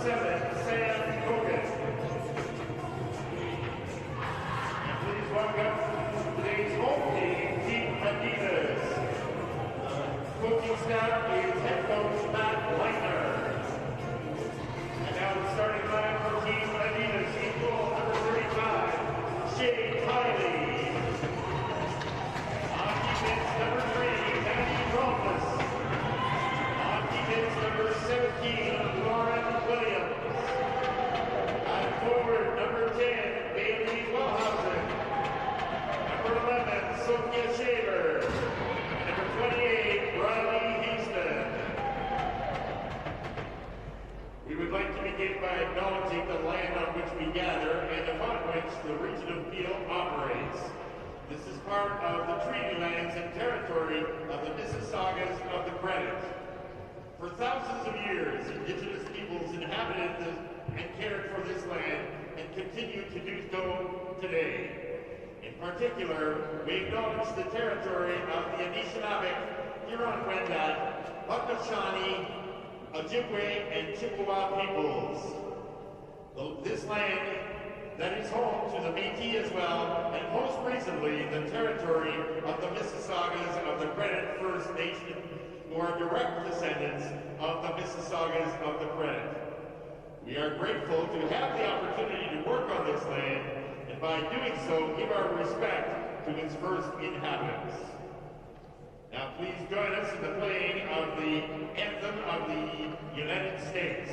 7, Sam Hogan. And please welcome today's home team, Team Adidas. Coaching staff is head coach Matt Leitner. And now the starting line for Team Adidas, in goal number 35, Shane Kiley. On defense, number 3, Danny Rolfus. On defense, number 17, Lauren Williams. And forward, number 10, Bailey Wellhausen. Number 11, Sophia Shaver. Number 28, Riley Houston. We would like to begin by acknowledging the land on which we gather and upon which the region of Peel operates. This is part of the treaty lands and territory of the Mississaugas of the Credit. For thousands of years, Indigenous peoples inhabited and cared for this land and continue to do so today. In particular, we acknowledge the territory of the Anishinaabe, Huron-Wendat, Haudenosaunee, Ojibwe, and Chippewa peoples. This land that is home to the Métis as well, and most recently the territory of the Mississaugas of the Credit First Nation, who are direct descendants of the Mississaugas of the Credit. We are grateful to have the opportunity to work on this land, and by doing so, give our respect to its first inhabitants. Now please join us in the playing of the Anthem of the United States.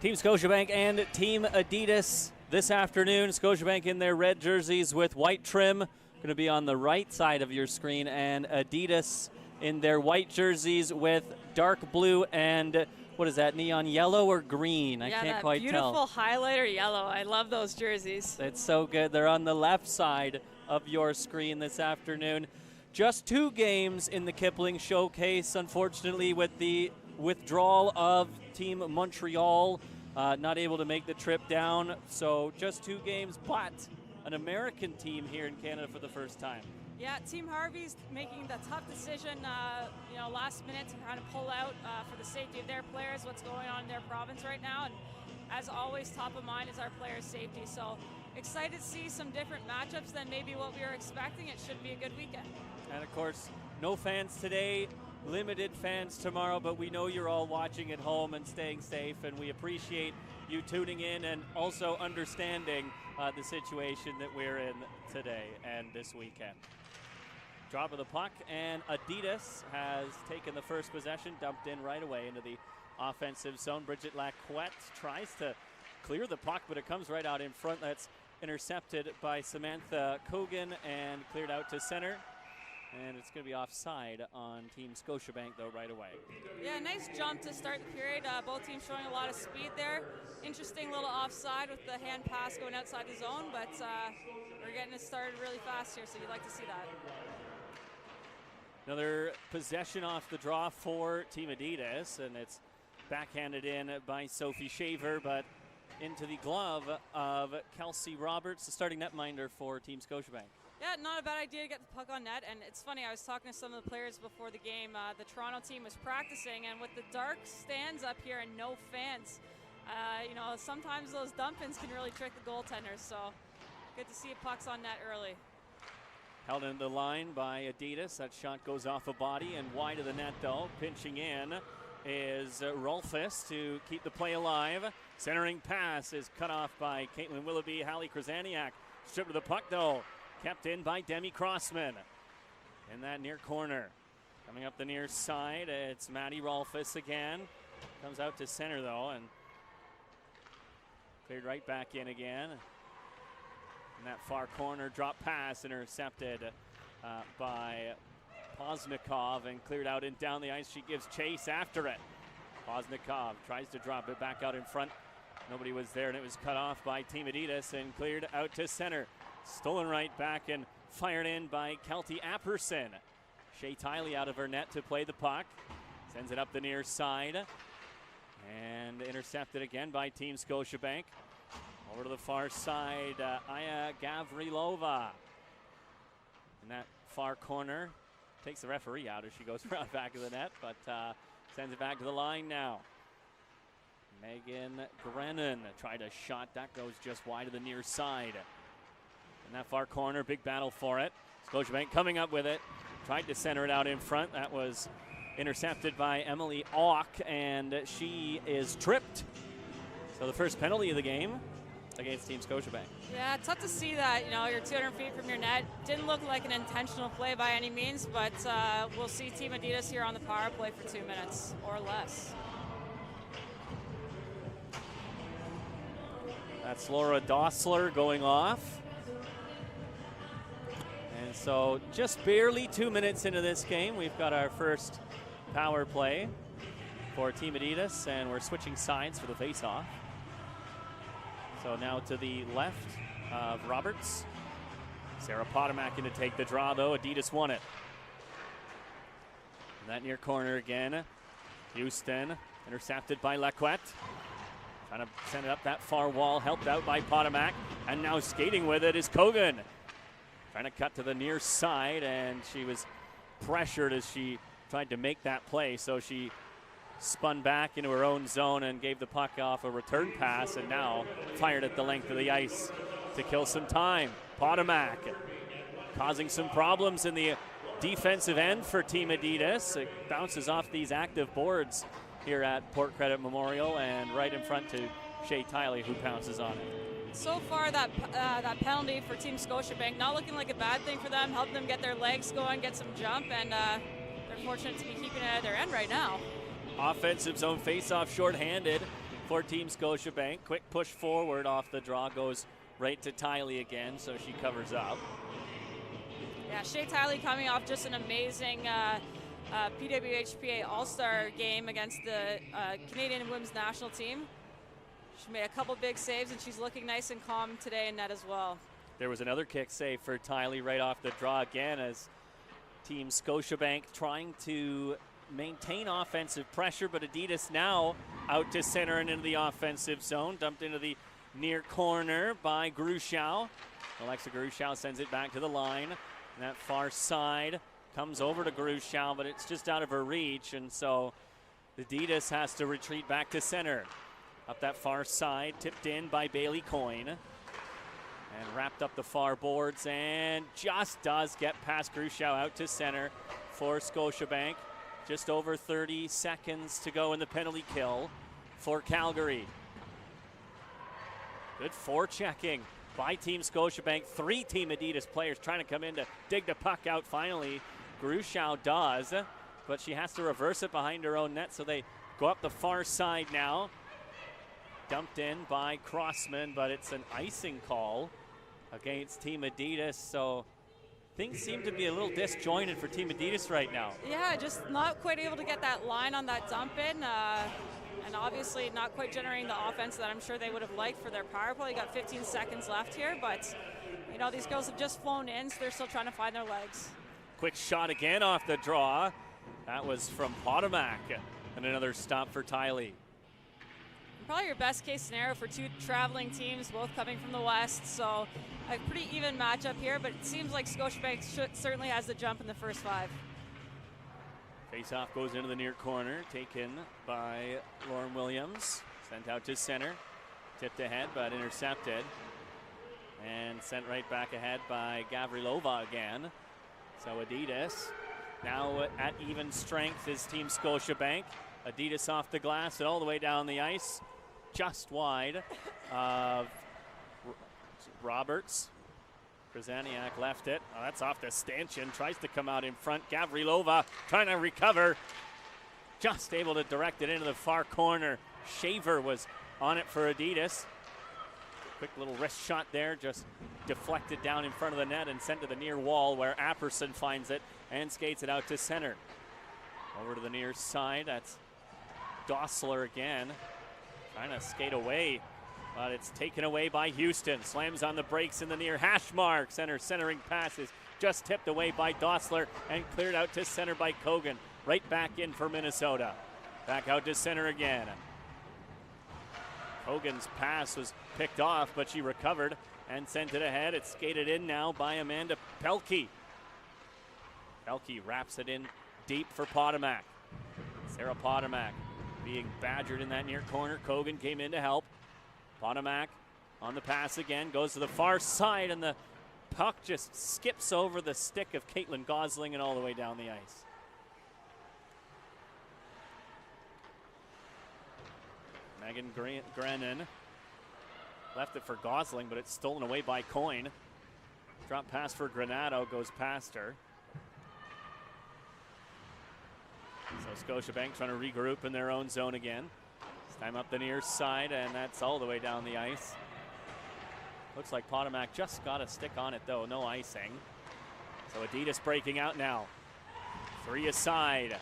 Team Scotiabank and Team Adidas this afternoon. Scotiabank in their red jerseys with white trim, going to be on the right side of your screen, and Adidas in their white jerseys with dark blue and what is that, neon yellow or green? I can't quite tell. Beautiful highlighter yellow. I love those jerseys. It's so good. They're on the left side of your screen this afternoon. just 2 games in the Kipling Showcase, unfortunately, with the withdrawal of Team Montreal, not able to make the trip down. So just 2 games, but an American team here in Canada for the first time. Yeah, Team Harvey's making the tough decision, last minute to kind of pull out for the safety of their players, what's going on in their province right now. And as always, top of mind is our players' safety. So excited to see some different matchups than maybe what we were expecting. It should be a good weekend. And of course, no fans today, limited fans tomorrow, but we know you're all watching at home and staying safe, and we appreciate you tuning in and also understanding the situation that we're in today and this weekend. Drop of the puck, and Adidas has taken the first possession, dumped in right away into the offensive zone. Bridget Lacquette tries to clear the puck, but it comes right out in front. That's intercepted by Samantha Cogan and cleared out to center. And it's going to be offside on Team Scotiabank, though, right away. Yeah, nice jump to start the period. Both teams showing a lot of speed there. Interesting little offside with the hand pass going outside the zone, but we're getting it started really fast here, so you'd like to see that. Another possession off the draw for Team Adidas, and it's backhanded in by Sophie Shaver, but into the glove of Kelsey Roberts, the starting netminder for Team Scotiabank. Yeah, not a bad idea to get the puck on net, and it's funny, I was talking to some of the players before the game. The Toronto team was practicing, and with the dark stands up here and no fans, sometimes those dump-ins can really trick the goaltenders, so good to see pucks on net early. Held in the line by Adidas. That shot goes off a body and wide of the net, though. Pinching in is Rolfus to keep the play alive. Centering pass is cut off by Caitlin Willoughby. Hallie Krasaniak stripped of the puck, though. Kept in by Demi Crossman. In that near corner. Coming up the near side, it's Maddie Rolfus again. Comes out to center, though, and cleared right back in again. In that far corner, drop pass intercepted by Poznikov and cleared out and down the ice. She gives chase after it. Poznikov tries to drop it back out in front. Nobody was there, and it was cut off by Team Adidas and cleared out to center. Stolen right back and fired in by Kelty Apperson. Shea Tiley out of her net to play the puck. Sends it up the near side. And intercepted again by Team Scotiabank. Over to the far side, Aya Gavrilova. In that far corner. Takes the referee out as she goes around back of the net, but sends it back to the line now. Megan Grennan tried a shot. That goes just wide of the near side. In that far corner, big battle for it. Scotiabank coming up with it. Tried to center it out in front. That was intercepted by Emily Auck, and she is tripped. So the first penalty of the game against Team Scotiabank. Yeah, tough to see that. You're 200 feet from your net. Didn't look like an intentional play by any means, but we'll see Team Adidas here on the power play for 2 minutes or less. That's Laura Dossler going off. And so just barely 2 minutes into this game, we've got our first power play for Team Adidas, and we're switching sides for the face-off. So now to the left of Roberts. Sarah Potomac in to take the draw, though. Adidas won it. In that near corner again. Houston intercepted by Lacquette. Trying to send it up that far wall, helped out by Potomac. And now skating with it is Kogan. Trying to cut to the near side, and she was pressured as she tried to make that play. So she spun back into her own zone and gave the puck off a return pass, and now fired at the length of the ice to kill some time. Potomac causing some problems in the defensive end for Team Adidas. It bounces off these active boards here at Port Credit Memorial and right in front to Shea Tiley, who pounces on it. So far, that penalty for Team Scotiabank not looking like a bad thing for them, helping them get their legs going, get some jump, and they're fortunate to be keeping it at their end right now. Offensive zone face-off shorthanded for Team Scotiabank. Quick push forward off the draw, goes right to Tiley again, so she covers up. Yeah, Shea Tiley coming off just an amazing PWHPA All-Star game against the Canadian Women's National Team. She made a couple big saves, and she's looking nice and calm today in net as well. There was another kick save for Tiley right off the draw again as Team Scotiabank trying to maintain offensive pressure, but Adidas now out to center and into the offensive zone. Dumped into the near corner by Gruchow. Alexa Gruchow sends it back to the line. And that far side comes over to Gruchow, but it's just out of her reach, and so Adidas has to retreat back to center. Up that far side, tipped in by Bailey Coyne. And wrapped up the far boards and just does get past Gruchow out to center for Scotiabank. Just over 30 seconds to go in the penalty kill for Calgary. Good forechecking by Team Scotiabank. 3 Team Adidas players trying to come in to dig the puck out finally. Gruchow does, but she has to reverse it behind her own net, so they go up the far side now. Dumped in by Crossman, but it's an icing call against Team Adidas, so things seem to be a little disjointed for Team Adidas right now. Yeah, just not quite able to get that line on that dump in, and obviously not quite generating the offense that I'm sure they would have liked for their power play. Got 15 seconds left here, but you know, these girls have just flown in, so they're still trying to find their legs. Quick shot again off the draw. That was from Potomac, and another stop for Tiley. Probably your best case scenario for 2 traveling teams, both coming from the west, so a pretty even matchup here, but it seems like Scotiabank certainly has the jump in the first 5. Face-off goes into the near corner, taken by Lauren Williams. Sent out to center, tipped ahead but intercepted. And sent right back ahead by Gavrilova again. So Adidas now at even strength is Team Scotiabank. Adidas off the glass and all the way down the ice. Just wide of Roberts. Krasaniak left it. Oh, that's off the stanchion. Tries to come out in front. Gavrilova trying to recover. Just able to direct it into the far corner. Shaver was on it for Adidas. Quick little wrist shot there. Just deflected down in front of the net and sent to the near wall where Apperson finds it and skates it out to center. Over to the near side. That's Dossler again. Trying to skate away, but it's taken away by Houston. Slams on the brakes in the near hash mark. Centering pass is just tipped away by Dossler and cleared out to center by Kogan. Right back in for Minnesota. Back out to center again. Kogan's pass was picked off, but she recovered and sent it ahead. It's skated in now by Amanda Pelkey. Pelkey wraps it in deep for Potomac. Sarah Potomac being badgered in that near corner. Kogan came in to help. Potomac on the pass again, goes to the far side, and the puck just skips over the stick of Caitlin Gosling and all the way down the ice. Megan Grennan left it for Gosling, but it's stolen away by Coyne. Drop pass for Granado goes past her. So Scotiabank trying to regroup in their own zone again. This time up the near side, and that's all the way down the ice. Looks like Potomac just got a stick on it though, no icing. So Adidas breaking out now. 3 aside,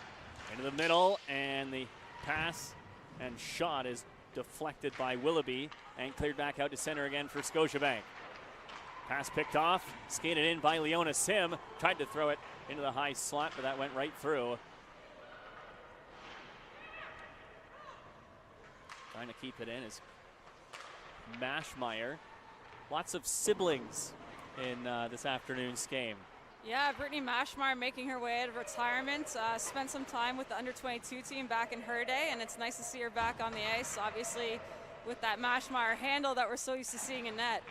into the middle, and the pass and shot is deflected by Willoughby and cleared back out to center again for Scotiabank. Pass picked off, skated in by Leona Sim. Tried to throw it into the high slot, but that went right through. Trying to keep it in is Mashmeyer. Lots of siblings in this afternoon's game. Yeah, Brittany Mashmeyer making her way out of retirement. Spent some time with the under-22 team back in her day, and it's nice to see her back on the ice, obviously with that Mashmeyer handle that we're so used to seeing in net.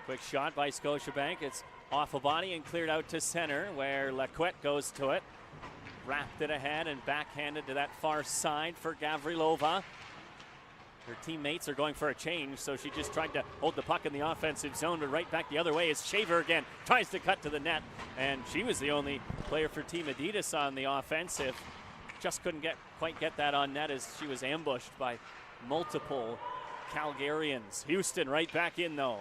Quick shot by Scotiabank. It's off a body and cleared out to center where Laquette goes to it. Wrapped it ahead and backhanded to that far side for Gavrilova. Her teammates are going for a change, so she just tried to hold the puck in the offensive zone, but right back the other way is Shaver again. Tries to cut to the net, and she was the only player for Team Adidas on the offensive. Just couldn't quite get that on net as she was ambushed by multiple Calgarians. Houston right back in though.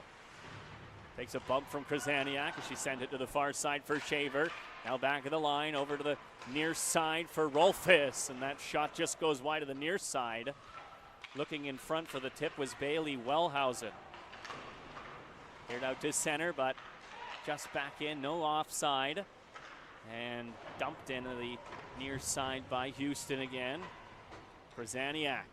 Takes a bump from Krasaniak as she sent it to the far side for Shaver. Now back of the line, over to the near side for Rolfes, and that shot just goes wide of the near side. Looking in front for the tip was Bailey Wellhausen. Cleared out to center, but just back in, no offside. And dumped into the near side by Houston again. Krasaniak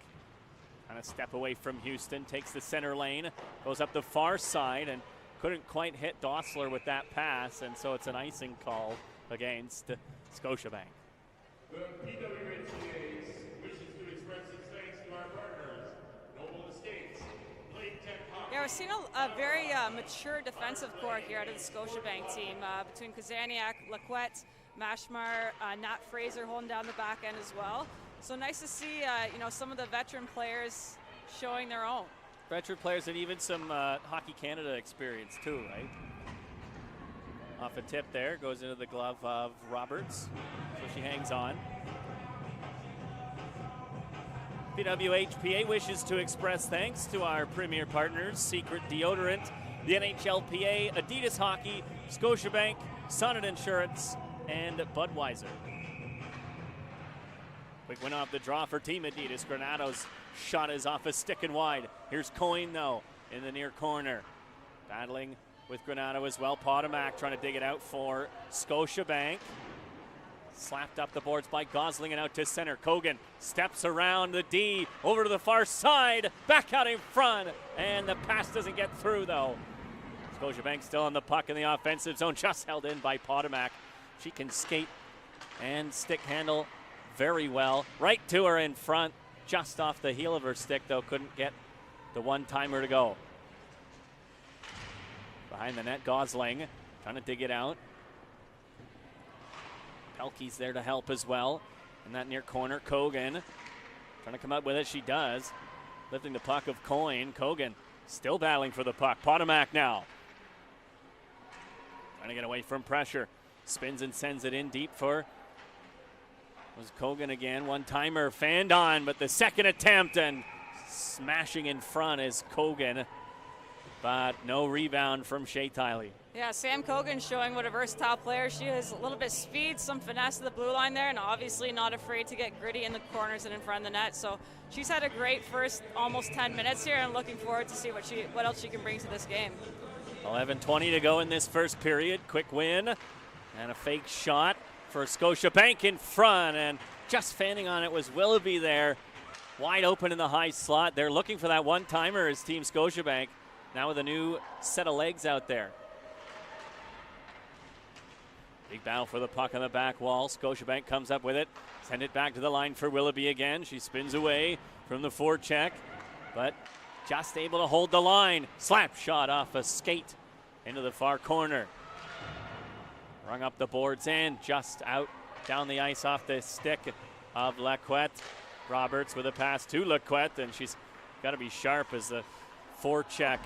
kind of step away from Houston, takes the center lane, goes up the far side, and couldn't quite hit Dossler with that pass, and so it's an icing call against Scotiabank. The PWHCA wishes to express its thanks to our partners, Noble Estates, Blade Tech Hockey. Yeah, we're seeing a very mature defensive core here out of the Scotiabank team between Krasaniak, Laquette, Mashmar, Nat Fraser holding down the back end as well. So nice to see some of the veteran players showing their own. Veteran players and even some Hockey Canada experience too, right? Off a tip there, goes into the glove of Roberts, so she hangs on. PWHPA wishes to express thanks to our premier partners, Secret Deodorant, the NHLPA, Adidas Hockey, Scotiabank, Sonnet Insurance, and Budweiser. Quick win off the draw for Team Adidas. Granado's shot is off a stick and wide. Here's Coyne though in the near corner. Battling with Granado as well. Potomac trying to dig it out for Scotiabank. Slapped up the boards by Gosling and out to center. Kogan steps around the D over to the far side. Back out in front. And the pass doesn't get through though. Scotiabank still on the puck in the offensive zone. Just held in by Potomac. She can skate and stick handle very well. Right to her in front. Just off the heel of her stick though. Couldn't get the one-timer to go. Behind the net, Gosling trying to dig it out. Pelkey's there to help as well. In that near corner, Kogan trying to come up with it. She does. Lifting the puck of Coyne. Kogan still battling for the puck. Potomac now. Trying to get away from pressure. Spins and sends it in deep for was Kogan again. One-timer fanned on, but the second attempt and smashing in front is Kogan. But no rebound from Shea Tiley. Yeah, Sam Kogan showing what a versatile player she is. A little bit of speed, some finesse to the blue line there, and obviously not afraid to get gritty in the corners and in front of the net. So she's had a great first almost 10 minutes here, and looking forward to see what else she can bring to this game. 11:20 to go in this first period. Quick win and a fake shot for Scotiabank in front, and just fanning on it was Willoughby there. Wide open in the high slot. They're looking for that one-timer as Team Scotiabank. Now with a new set of legs out there. Big battle for the puck on the back wall. Scotiabank comes up with it. Send it back to the line for Willoughby again. She spins away from the forecheck, but just able to hold the line. Slap shot off a skate into the far corner. Rung up the boards and just out down the ice off the stick of Laquette. Roberts with a pass to Laquette, and she's got to be sharp as the forecheck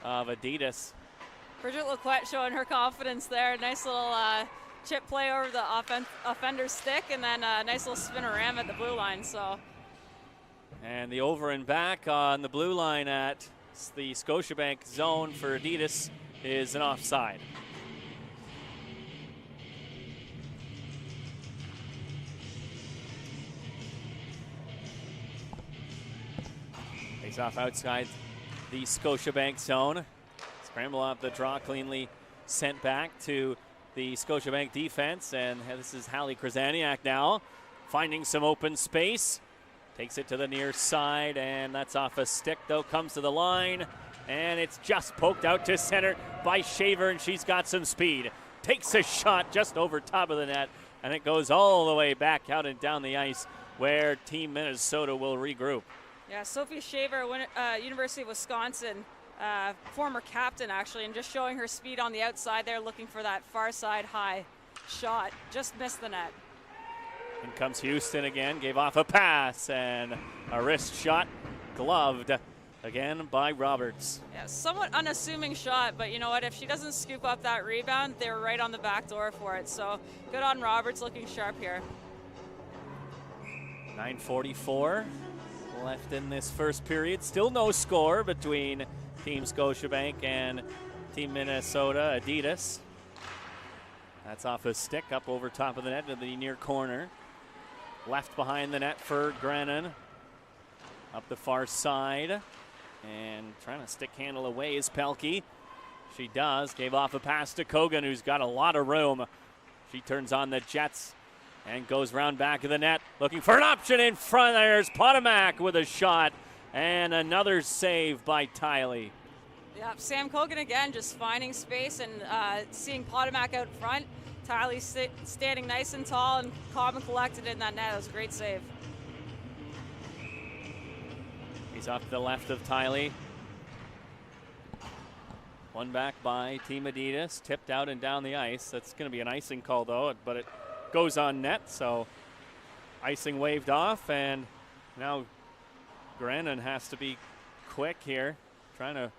of Adidas. Bridget Laquette showing her confidence there. Nice little chip play over the offender's stick, and then a nice little spinorama at the blue line. So, and the over and back on the blue line at the Scotiabank zone for Adidas is an offside. Face off outside the Scotiabank zone. Scramble off the draw, cleanly sent back to the Scotiabank defense. And this is Hallie Krasaniak now, finding some open space. Takes it to the near side, and that's off a stick, though. Comes to the line, and it's just poked out to center by Shaver, and she's got some speed. Takes a shot just over top of the net, and it goes all the way back out and down the ice where Team Minnesota will regroup. Yeah, Sophie Shaver, University of Wisconsin, former captain actually, and just showing her speed on the outside there, looking for that far side high shot. Just missed the net. In comes Houston again, gave off a pass, and a wrist shot gloved again by Roberts. Yeah, somewhat unassuming shot, but you know what? If she doesn't scoop up that rebound, they're right on the back door for it. So good on Roberts, looking sharp here. 9:44 left in this first period. Still no score between Team Scotiabank and Team Minnesota. Adidas. That's off a stick up over top of the net to the near corner. Left behind the net for Grennan. Up the far side. And trying to stick handle away is Pelkey. She does. Gave off a pass to Kogan, who's got a lot of room She turns on the jets and goes round back of the net, looking for an option in front. There's Potomac with a shot, and another save by Tiley. Yeah, Sam Cogan again just finding space and seeing Potomac out front. Tiley standing nice and tall and calm and collected in that net. It was a great save. He's off to the left of Tiley. One back by Team Adidas, tipped out and down the ice. That's going to be an icing call though, but it goes on net, so icing waved off, and now Grannon has to be quick here, trying to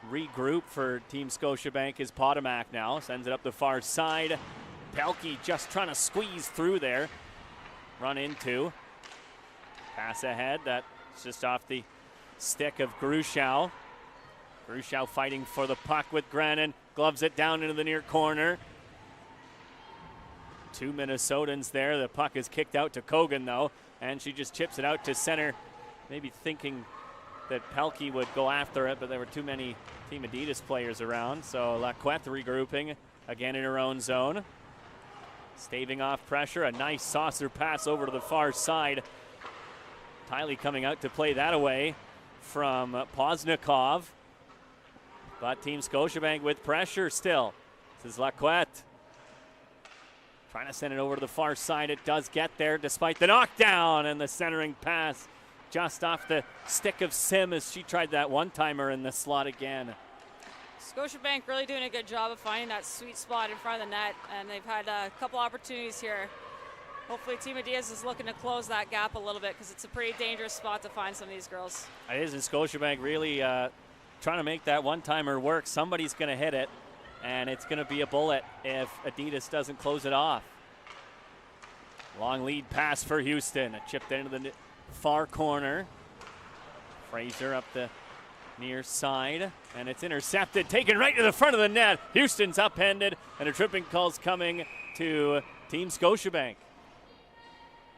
regroup for Team Scotiabank. Is Potomac now, sends it up the far side. Pelkey just trying to squeeze through there. Run into. Pass ahead, that's just off the stick of Grushow. Grushow fighting for the puck with Grannon, gloves it down into the near corner. Two Minnesotans there. The puck is kicked out to Cogan though, and she just chips it out to center, maybe thinking that Pelkey would go after it, but there were too many Team Adidas players around, so Lacquette regrouping again in her own zone. Staving off pressure, a nice saucer pass over to the far side. Tiley coming out to play that away from Poznikov. But Team Scotiabank with pressure still. This is Lacquette. Trying to send it over to the far side. It does get there despite the knockdown, and the centering pass just off the stick of Sim as she tried that one-timer in the slot again. Scotiabank really doing a good job of finding that sweet spot in front of the net, and they've had a couple opportunities here. Hopefully Team Adidas is looking to close that gap a little bit, because it's a pretty dangerous spot to find some of these girls. It is, and Scotiabank really trying to make that one-timer work. Somebody's going to hit it, and it's going to be a bullet if Adidas doesn't close it off. Long lead pass for Houston. Chipped into the far corner. Fraser up the near side, and it's intercepted, taken right to the front of the net. Houston's upended, and a tripping call's coming to Team Scotiabank.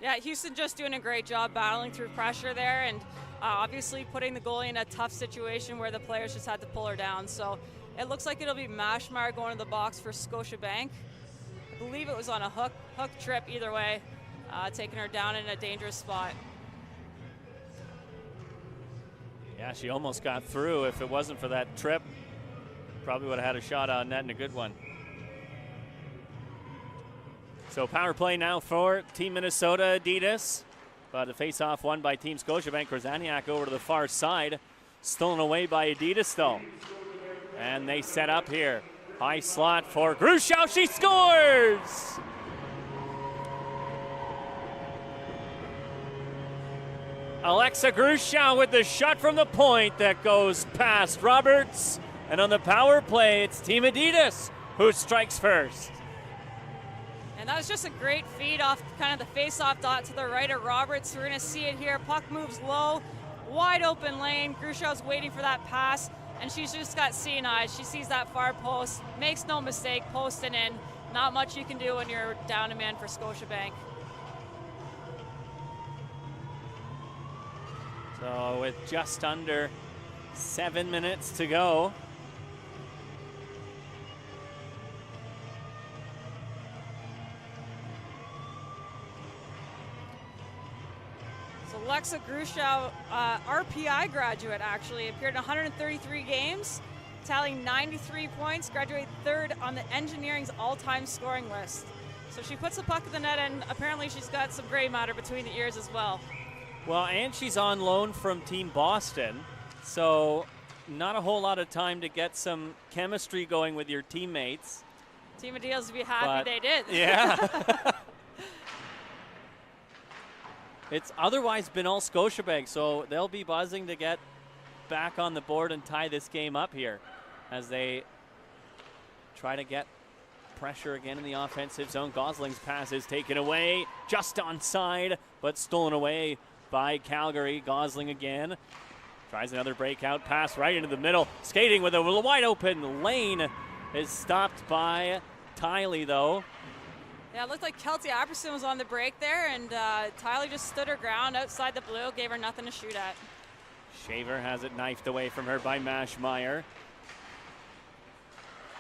Yeah, Houston just doing a great job battling through pressure there, and obviously putting the goalie in a tough situation where the players just had to pull her down. So it looks like it'll be Mashmeyer going to the box for Scotiabank. I believe it was on a hook trip either way, taking her down in a dangerous spot. Yeah, she almost got through. If it wasn't for that trip, probably would have had a shot on net and a good one. So power play now for Team Minnesota Adidas. But the face-off won by Team Scotiabank. Korzaniak over to the far side. Stolen away by Adidas though. And they set up here. High slot for Grushow. She scores! Alexa Grushow with the shot from the point that goes past Roberts. And on the power play, it's Team Adidas who strikes first. And that was just a great feed off kind of the face-off dot to the right of Roberts. We're going to see it here. Puck moves low, wide open lane. Grushow's waiting for that pass, and she's just got seeing eyes. She sees that far post, makes no mistake, posting in. Not much you can do when you're down a man for Scotiabank. So with just under 7 minutes to go, Alexa Grushow, RPI graduate, actually appeared in 133 games, tallying 93 points, graduated third on the engineering's all-time scoring list. So she puts the puck in the net, and apparently she's got some gray matter between the ears as well. Well, and she's on loan from Team Boston, so not a whole lot of time to get some chemistry going with your teammates. Team Adidas would be happy they did. Yeah. It's otherwise been all Scotiabank, so they'll be buzzing to get back on the board and tie this game up here as they try to get pressure again in the offensive zone. Gosling's pass is taken away, just onside, but stolen away by Calgary. Gosling again tries another breakout pass right into the middle. Skating with a wide open lane is stopped by Tiley, though. Yeah, it looked like Kelty Apperson was on the break there, and Tyler just stood her ground outside the blue, gave her nothing to shoot at. Shaver has it knifed away from her by Mashmeyer.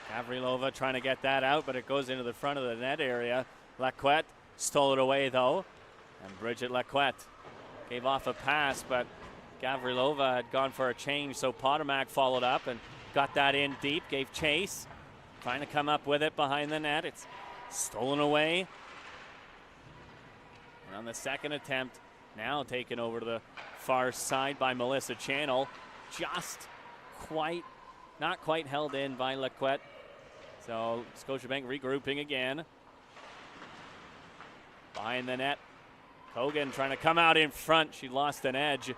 Gavrilova trying to get that out, but it goes into the front of the net area. Lacquette stole it away, though. And Bridget Lacquette gave off a pass, but Gavrilova had gone for a change, so Potomac followed up and got that in deep, gave chase. Trying to come up with it behind the net. It's stolen away. And on the second attempt, now taken over to the far side by Melissa Channel. Just not quite held in by Lacquette. So Scotiabank regrouping again. Behind the net, Kogan trying to come out in front. She lost an edge.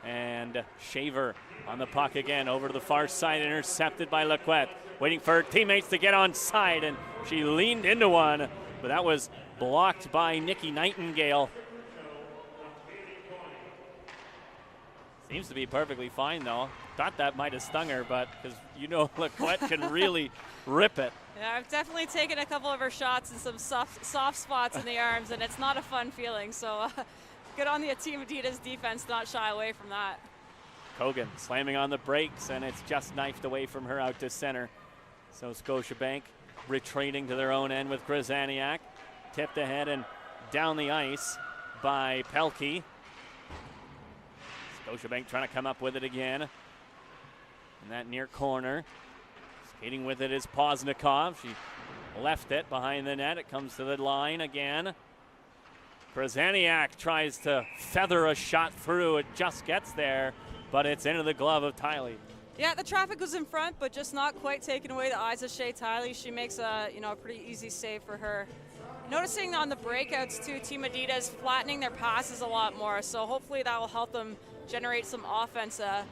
And Shaver on the puck again, over to the far side, intercepted by Lacquette. Waiting for her teammates to get on side, and she leaned into one, but that was blocked by Nikki Nightingale. Seems to be perfectly fine, though. Thought that might have stung her, but because you know Lacquette can really rip it. Yeah, I've definitely taken a couple of her shots in some soft spots in the arms, and it's not a fun feeling. So good on the Team Adidas defense, not shy away from that. Kogan slamming on the brakes, and it's just knifed away from her out to center. So Scotiabank retreating to their own end with Grzaniak. Tipped ahead and down the ice by Pelkey. Scotiabank trying to come up with it again. In that near corner. Skating with it is Poznikov. She left it behind the net. It comes to the line again. Grzaniak tries to feather a shot through. It just gets there, but it's into the glove of Tiley. Yeah, the traffic was in front, but just not quite taking away the eyes of Shea Tiley. She makes a pretty easy save for her. Noticing on the breakouts too, Team Adidas flattening their passes a lot more, so hopefully that will help them generate some offense. The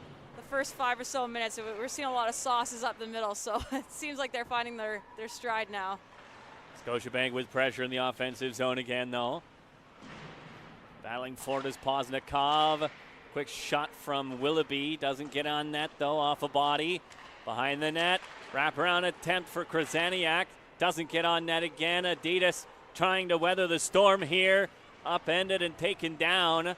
first 5 or so minutes, we're seeing a lot of sauces up the middle, so it seems like they're finding their stride now. Scotiabank with pressure in the offensive zone again, though. Battling for it is Poznikov. Quick shot from Willoughby. Doesn't get on net, though, off a body. Behind the net. Wraparound attempt for Grzaniak. Doesn't get on net again. Adidas trying to weather the storm here. Upended and taken down.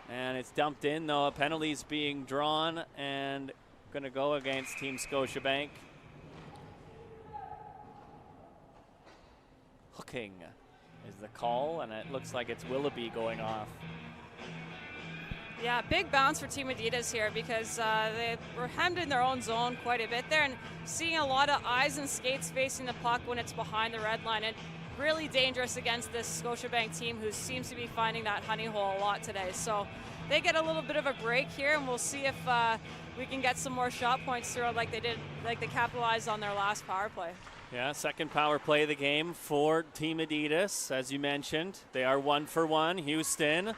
And it's dumped in, though. A penalty's being drawn and going to go against Team Scotiabank. Hooking is the call, and it looks like it's Willoughby going off. Yeah, big bounce for Team Adidas here because they were hemmed in their own zone quite a bit there, and seeing a lot of eyes and skates facing the puck when it's behind the red line. And really dangerous against this Scotiabank team who seems to be finding that honey hole a lot today. So they get a little bit of a break here, and we'll see if we can get some more shot points through like they capitalized on their last power play. Yeah, second power play of the game for Team Adidas. As you mentioned, they are 1 for 1. Houston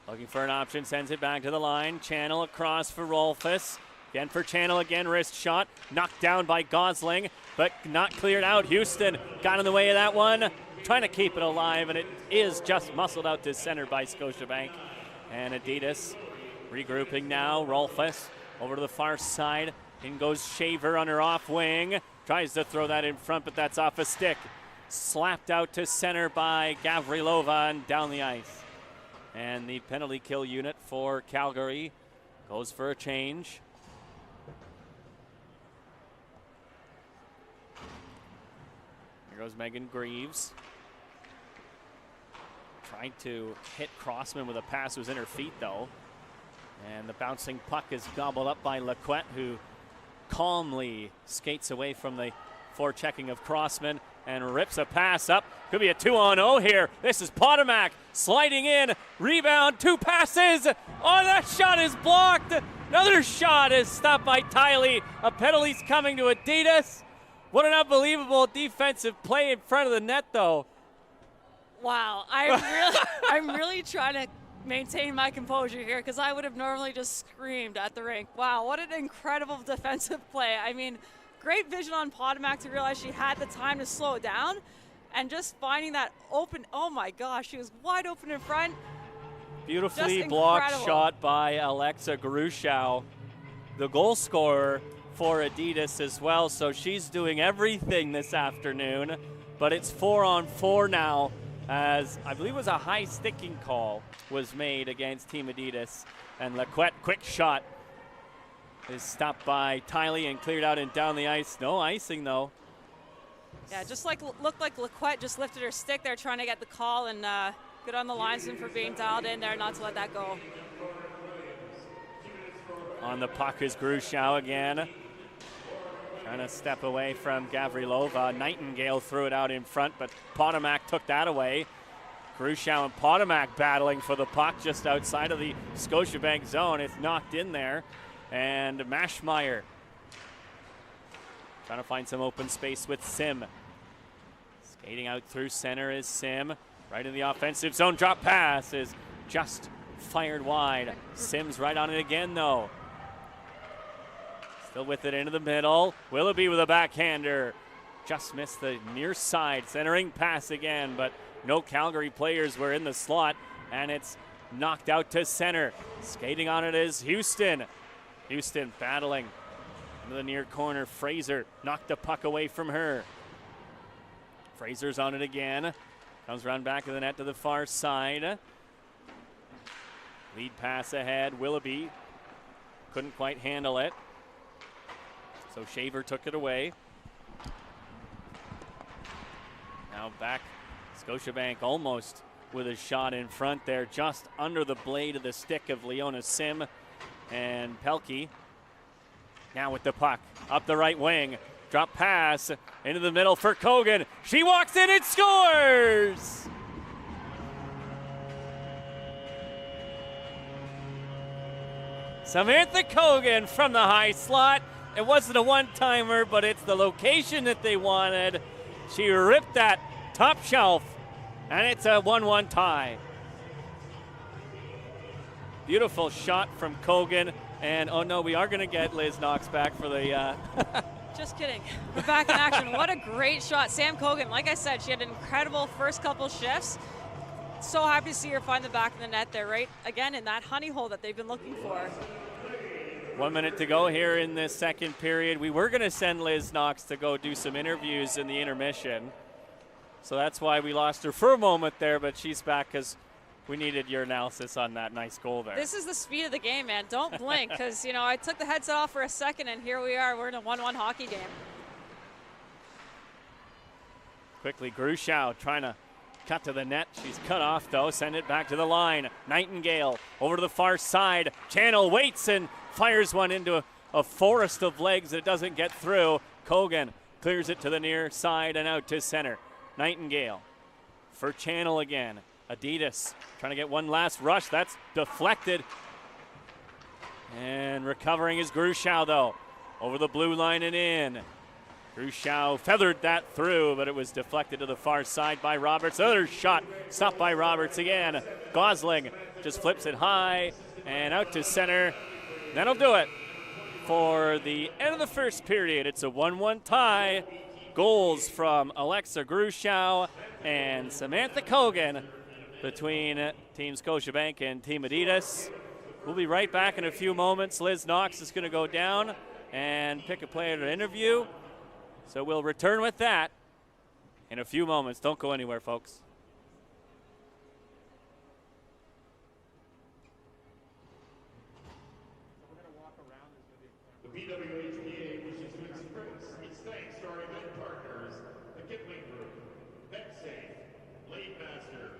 looking for an option, sends it back to the line. Channel across for Rolfus. Again for Channel, again wrist shot. Knocked down by Gosling, but not cleared out. Houston got in the way of that one. Trying to keep it alive, and it is just muscled out to center by Scotiabank. And Adidas regrouping now. Rolfus over to the far side. In goes Shaver on her off wing. Tries to throw that in front, but that's off a stick. Slapped out to center by Gavrilova and down the ice. And the penalty kill unit for Calgary goes for a change. Here goes Megan Greaves. Tried to hit Crossman with a pass, was in her feet though. And the bouncing puck is gobbled up by Lacquette, who calmly skates away from the forechecking of Crossman and rips a pass up. Could be a 2-on-0 here. This is Potomac sliding in. Rebound, 2 passes. Oh, that shot is blocked. Another shot is stopped by Tiley. A penalty's coming to Adidas. What an unbelievable defensive play in front of the net, though. Wow, I'm really trying to maintain my composure here because I would have normally just screamed at the rink. Wow, what an incredible defensive play. I mean, great vision on Potomac to realize she had the time to slow it down and just finding that open. Oh my gosh, she was wide open in front. Beautifully blocked shot by Alexa Grushow, the goal scorer for Adidas as well. So she's doing everything this afternoon, but it's 4-on-4 now, as I believe it was a high sticking call was made against Team Adidas. And Lacquette, quick shot. is stopped by Tiley and cleared out and down the ice. No icing, though. Yeah, just looked like Laquette just lifted her stick there trying to get the call, and good on the linesman for being dialed in there not to let that go. On the puck is Grushow again. Trying to step away from Gavrilova. Nightingale threw it out in front, but Potomac took that away. Grushow and Potomac battling for the puck just outside of the Scotiabank zone. It's knocked in there. And Maschmeyer trying to find some open space with Sim. Skating out through center is Sim. Right in the offensive zone. Drop pass is just fired wide. Sim's right on it again, though. Still with it into the middle. Willoughby with a backhander. Just missed the near side. Centering pass again, but no Calgary players were in the slot, and it's knocked out to center. Skating on it is Houston. Houston battling into the near corner. Fraser knocked the puck away from her. Fraser's on it again. Comes around back of the net to the far side. Lead pass ahead. Willoughby couldn't quite handle it. So Shaver took it away. Now back, Scotiabank almost with a shot in front there, just under the blade of the stick of Leona Sim and Pelkey. Now with the puck, up the right wing. Drop pass into the middle for Kogan. She walks in and scores! Samantha Kogan from the high slot. It wasn't a one-timer, but it's the location that they wanted. She ripped that top shelf, and it's a 1-1 tie. Beautiful shot from Kogan, and oh no, we are going to get Liz Knox back for the... Just kidding. We're back in action. What a great shot. Sam Kogan, like I said, she had an incredible first couple shifts. So happy to see her find the back of the net there, right? Again, in that honey hole that they've been looking for. 1 minute to go here in this second period. We were going to send Liz Knox to go do some interviews in the intermission. So that's why we lost her for a moment there, but she's back because we needed your analysis on that nice goal there. This is the speed of the game, man. Don't blink, because, you know, I took the headset off for a second, and here we are. We're in a 1-1 hockey game. Quickly, Grushow trying to cut to the net. She's cut off, though. Send it back to the line. Nightingale over to the far side. Channel waits and fires one into a forest of legs that doesn't get through. Kogan clears it to the near side and out to center. Nightingale for Channel again. Adidas trying to get one last rush. That's deflected. And recovering is Grushow, though. Over the blue line and in. Grushow feathered that through, but it was deflected to the far side by Roberts. Another shot stopped by Roberts again. Gosling just flips it high and out to center. That'll do it for the end of the first period. It's a 1-1 tie. Goals from Alexa Grushow and Samantha Kogan between Team Scotiabank and Team Adidas. We'll be right back in a few moments. Liz Knox is going to go down and pick a player to interview. So we'll return with that in a few moments. Don't go anywhere, folks. The BWHPA wishes to express its thanks to our event partners, the Kipling Group, BetSafe, Laidmaster,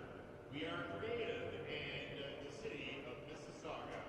We Are Creative, and the City of Mississauga.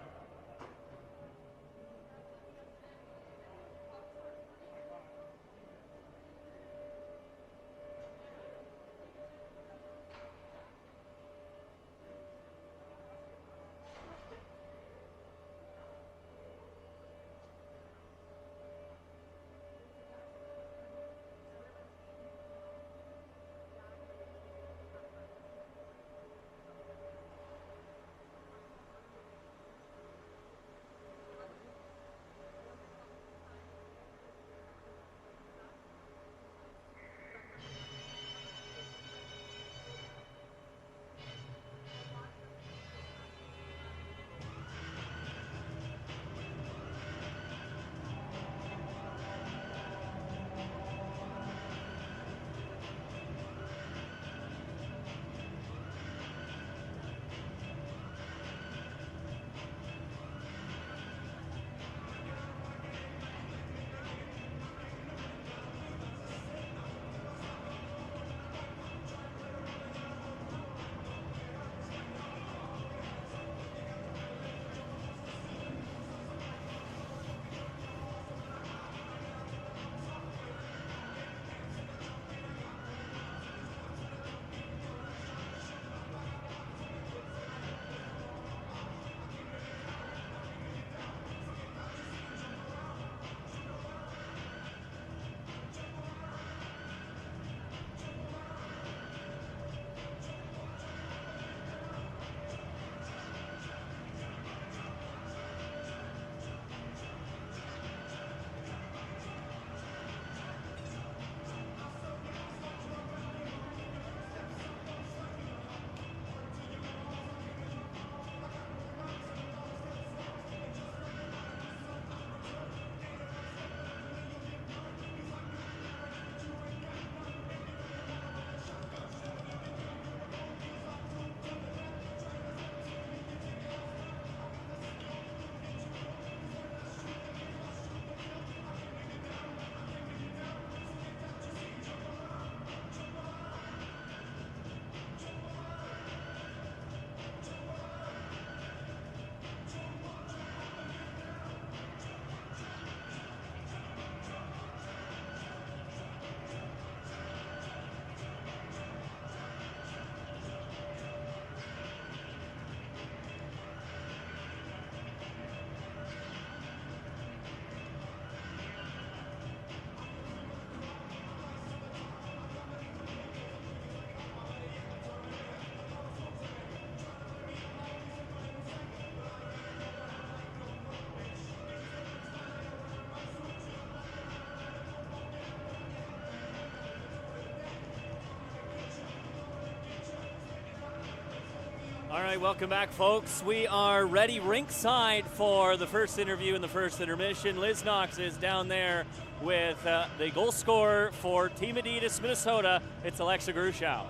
All right, welcome back, folks. We are ready ringside for the first interview and the first intermission. Liz Knox is down there with the goal scorer for Team Adidas Minnesota. It's Alexa Grushow.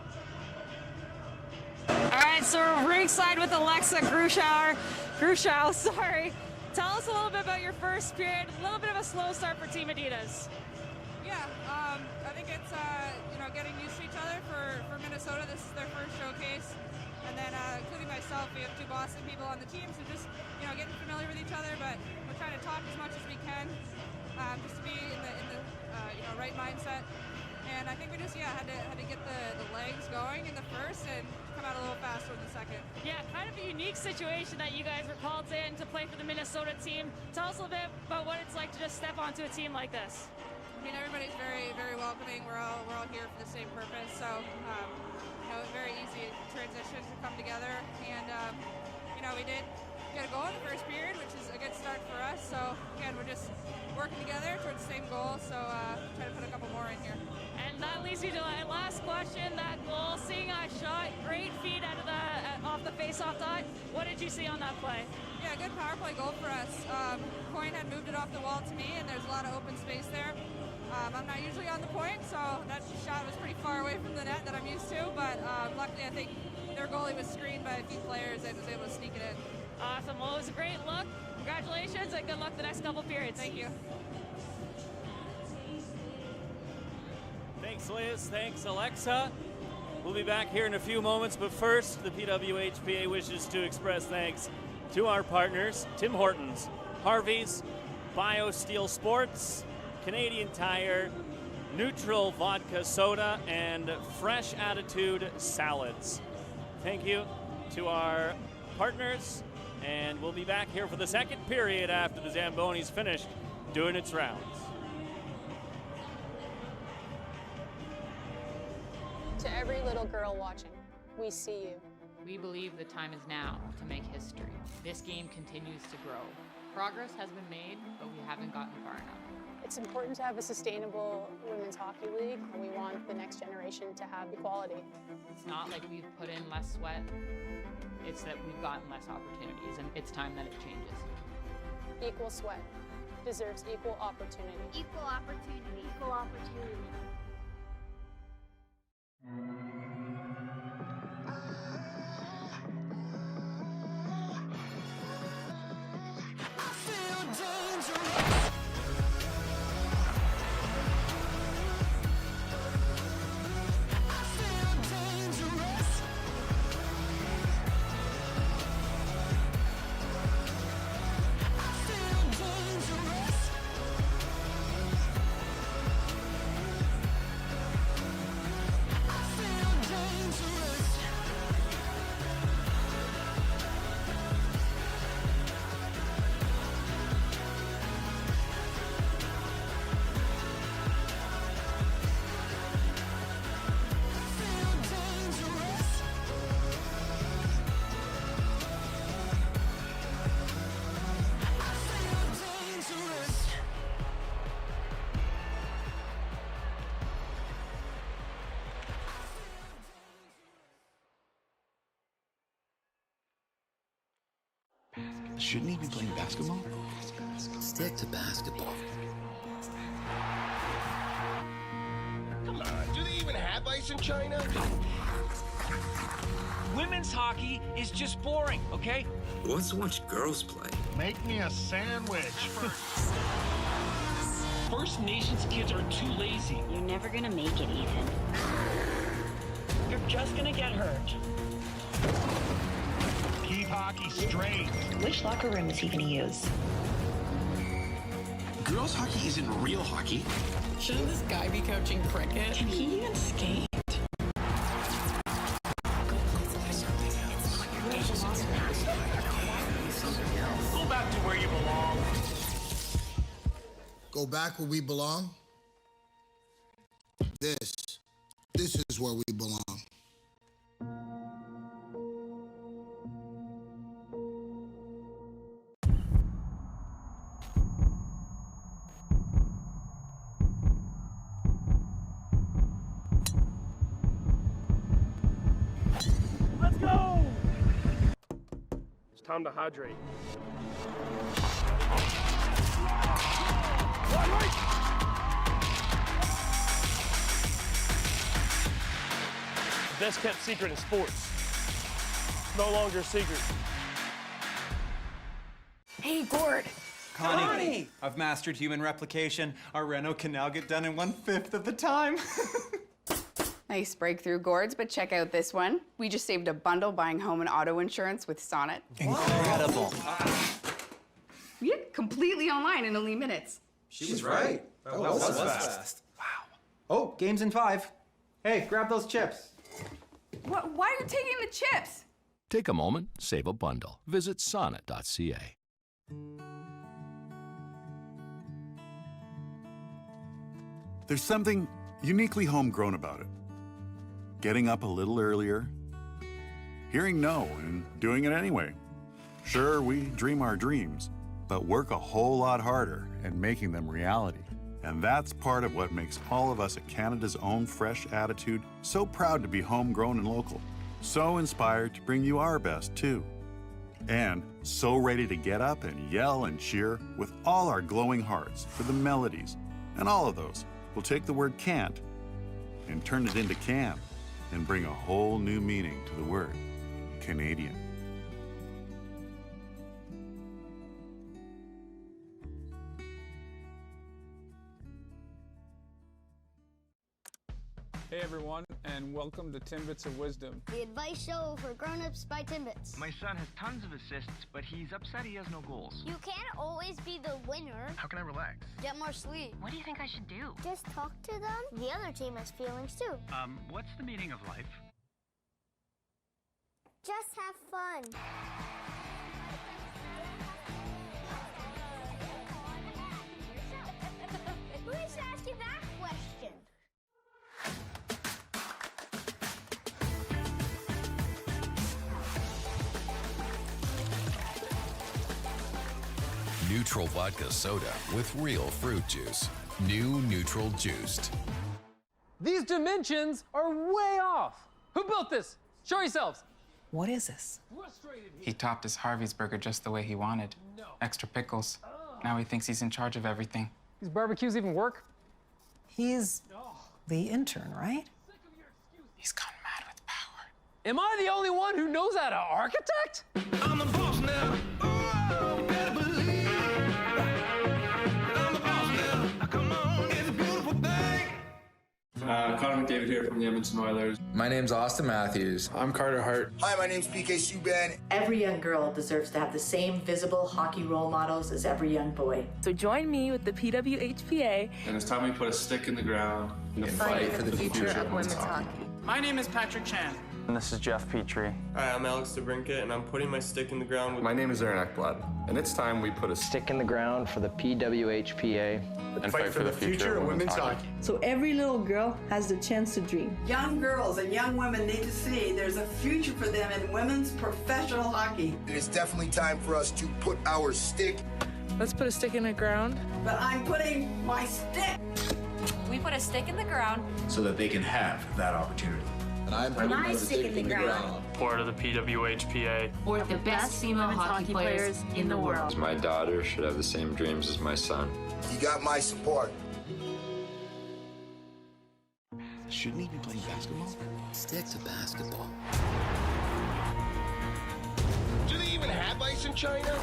All right, so we're ringside with Alexa Grushow. Tell us a little bit about your first period. A little bit of a slow start for Team Adidas. Yeah, I think it's getting used to each other for Minnesota. This is their first showcase, and then including myself, we have 2 Boston people on the team, so just getting familiar with each other. But we're trying to talk as much as we can, just to be in the right mindset. And I think we just had to get the legs going in the first and come out a little faster in the second. Yeah, kind of a unique situation that you guys were called in to play for the Minnesota team. Tell us a little bit about what it's like to just step onto a team like this. I mean, everybody's very, very welcoming. We're all here for the same purpose. So, very easy transition to come together. And, we did get a goal in the first period, which is a good start for us. So, again, we're just working together towards the same goal. So, try to put a couple more in here. And that leads me to my last question. That goal, seeing a shot, great feed off the face-off dot. What did you see on that play? Yeah, good power play goal for us. Coyne had moved it off the wall to me, and there's a lot of open space there. I'm not usually on the point, so that shot was pretty far away from the net that I'm used to, but luckily I think their goalie was screened by a few players and was able to sneak it in. Awesome. Well, it was a great look. Congratulations, and good luck the next couple periods. Thank you. Thanks, Liz. Thanks, Alexa. We'll be back here in a few moments, but first, the PWHPA wishes to express thanks to our partners, Tim Hortons, Harvey's, BioSteel Sports, Canadian Tire, Neutral Vodka Soda, and Fresh Attitude Salads. Thank you to our partners, and we'll be back here for the second period after the Zamboni's finished doing its rounds. To every little girl watching, we see you. We believe the time is now to make history. This game continues to grow. Progress has been made, but we haven't gotten far enough. It's important to have a sustainable women's hockey league, and we want the next generation to have equality. It's not like we've put in less sweat, it's that we've gotten less opportunities, and it's time that it changes. Equal sweat deserves equal opportunity. Equal opportunity. Equal opportunity. Shouldn't he be playing basketball? Stick to basketball. Come on, do they even have ice in China? Women's hockey is just boring, okay? Who wants to watch girls play? Make me a sandwich. First Nations kids are too lazy. You're never gonna make it, Ethan. You're just gonna get hurt. Keep hockey straight. Which locker room is he gonna use? Girls hockey isn't real hockey. Shouldn't this guy be coaching cricket? Can he even skate? Go back to where you belong. Go back where we belong? This is where we belong. Let's go! time to hydrate. The best kept secret in sports. No longer a secret. Hey, Gord. Connie! I've mastered human replication. Our reno can now get done in 1/5 of the time. Nice breakthrough, Gords, but check out this one. We just saved a bundle buying home and auto insurance with Sonnet. Incredible. Yeah, completely online in only minutes. She was right. That was fast. Wow. Oh, game's in 5. Hey, grab those chips. What? Why are you taking the chips? Take a moment, save a bundle. Visit sonnet.ca. There's something uniquely homegrown about it. Getting up a little earlier, hearing no and doing it anyway. Sure, we dream our dreams, but work a whole lot harder at making them reality. And that's part of what makes all of us at Canada's Own Fresh Attitude so proud to be homegrown and local. So inspired to bring you our best, too. And so ready to get up and yell and cheer with all our glowing hearts for the melodies. And all of those will take the word can't and turn it into can and bring a whole new meaning to the word Canadian. Hey everyone, and welcome to Timbits of Wisdom. The advice show for grown-ups by Timbits. My son has tons of assists, but he's upset he has no goals. You can't always be the winner. How can I relax? Get more sleep. What do you think I should do? Just talk to them. The other team has feelings too. What's the meaning of life? Just have fun. Who is asking that question? Neutral vodka soda with real fruit juice. New Neutral Juiced. These dimensions are way off. Who built this? Show yourselves. What is this? He topped his Harvey's burger just the way he wanted. Extra pickles. Now he thinks he's in charge of everything. These barbecues even work? He's the intern, right? He's gone mad with power. Am I the only one who knows how to architect? I'm the boss now. Oh, better believe. I'm the boss now. Come on, it's a beautiful thing. Connor McDavid here from the Edmonton Oilers. My name's Austin Matthews. I'm Carter Hart. Hi, my name's PK Subban. Every young girl deserves to have the same visible hockey role models as every young boy. So join me with the PWHPA. And it's time we put a stick in the ground and fight for the future of women's hockey. My name is Patrick Chan. And this is Jeff Petrie. Hi, I'm Alex DeBrincat, and I'm putting my stick in the ground with... My name is Aaron Ekblad, and it's time we put a stick in the ground for the PWHPA and fight for the future of women's hockey. So every little girl has the chance to dream. Young girls and young women need to see there's a future for them in women's professional hockey. It's definitely time for us to put our stick. Let's put a stick in the ground. But I'm putting my stick. We put a stick in the ground so that they can have that opportunity. And I'm putting my stick in the ground. Part of the PWHPA. Or the best female hockey players in the world. My daughter should have the same dreams as my son. You got my support. Shouldn't he be playing basketball? Stick to basketball. Do they even have ice in China?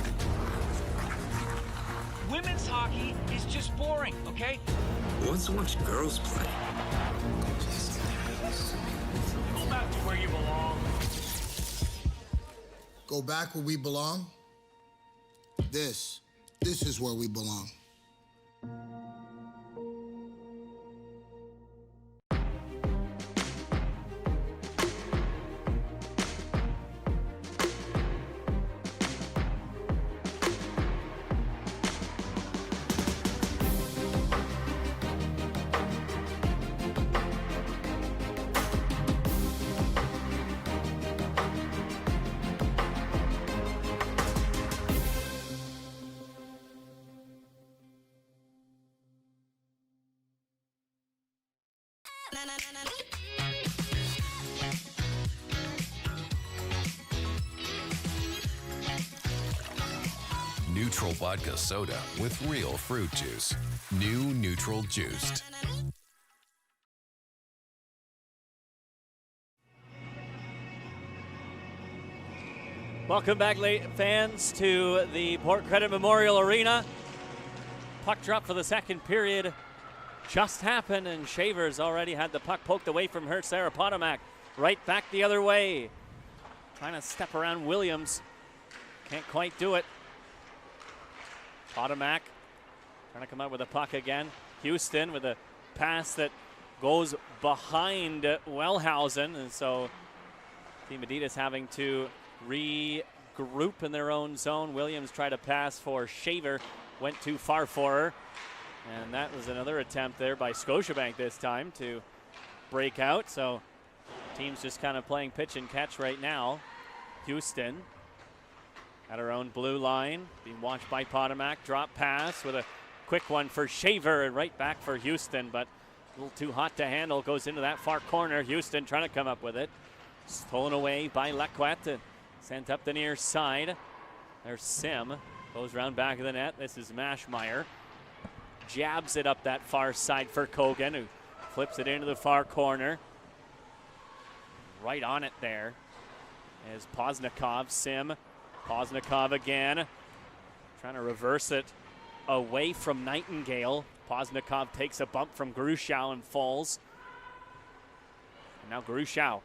Women's hockey is just boring, okay? Who wants to watch girls play? Go back to where you belong. Go back where we belong? This is where we belong. neutral vodka soda with real fruit juice. New Neutral Juiced. Welcome back, fans, to the Port Credit Memorial Arena. Puck drop for the second period just happened, and Shavers already had the puck poked away from her. Sarah Potomac right back the other way. Trying to step around Williams. Can't quite do it. Potomac trying to come out with a puck again. Houston with a pass that goes behind Wellhausen, and so Team Adidas having to regroup in their own zone. Williams tried to pass for Shaver, went too far for her, and that was another attempt there by Scotiabank this time to break out. So team's just kind of playing pitch and catch right now. Houston at her own blue line, being watched by Potomac. Drop pass with a quick one for Shaver, and right back for Houston, but a little too hot to handle. Goes into that far corner. Houston trying to come up with it. Stolen away by Lequette and sent up the near side. There's Sim. Goes around back of the net. This is Mashmeyer. Jabs it up that far side for Kogan, who flips it into the far corner. Right on it there is Poznikov. Sim. Poznikov again. Trying to reverse it away from Nightingale. Poznikov takes a bump from Grushow and falls. And now Grushow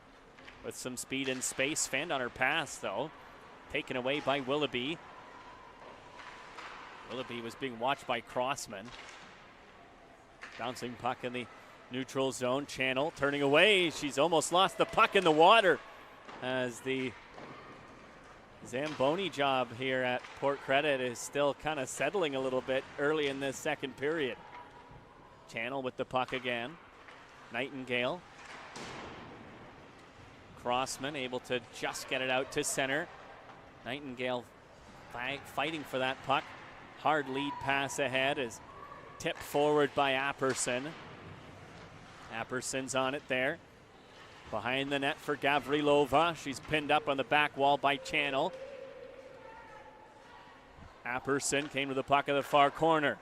with some speed and space. Fanned on her pass, though. Taken away by Willoughby. Willoughby was being watched by Crossman. Bouncing puck in the neutral zone. Channel turning away. She's almost lost the puck in the water as the Zamboni job here at Port Credit is still kind of settling a little bit early in this second period. Channel with the puck again. Nightingale. Crossman able to just get it out to center. Nightingale fighting for that puck. Hard lead pass ahead is tipped forward by Apperson. Apperson's on it there. Behind the net for Gavrilova. She's pinned up on the back wall by Channel. Apperson came to the puck of the far corner.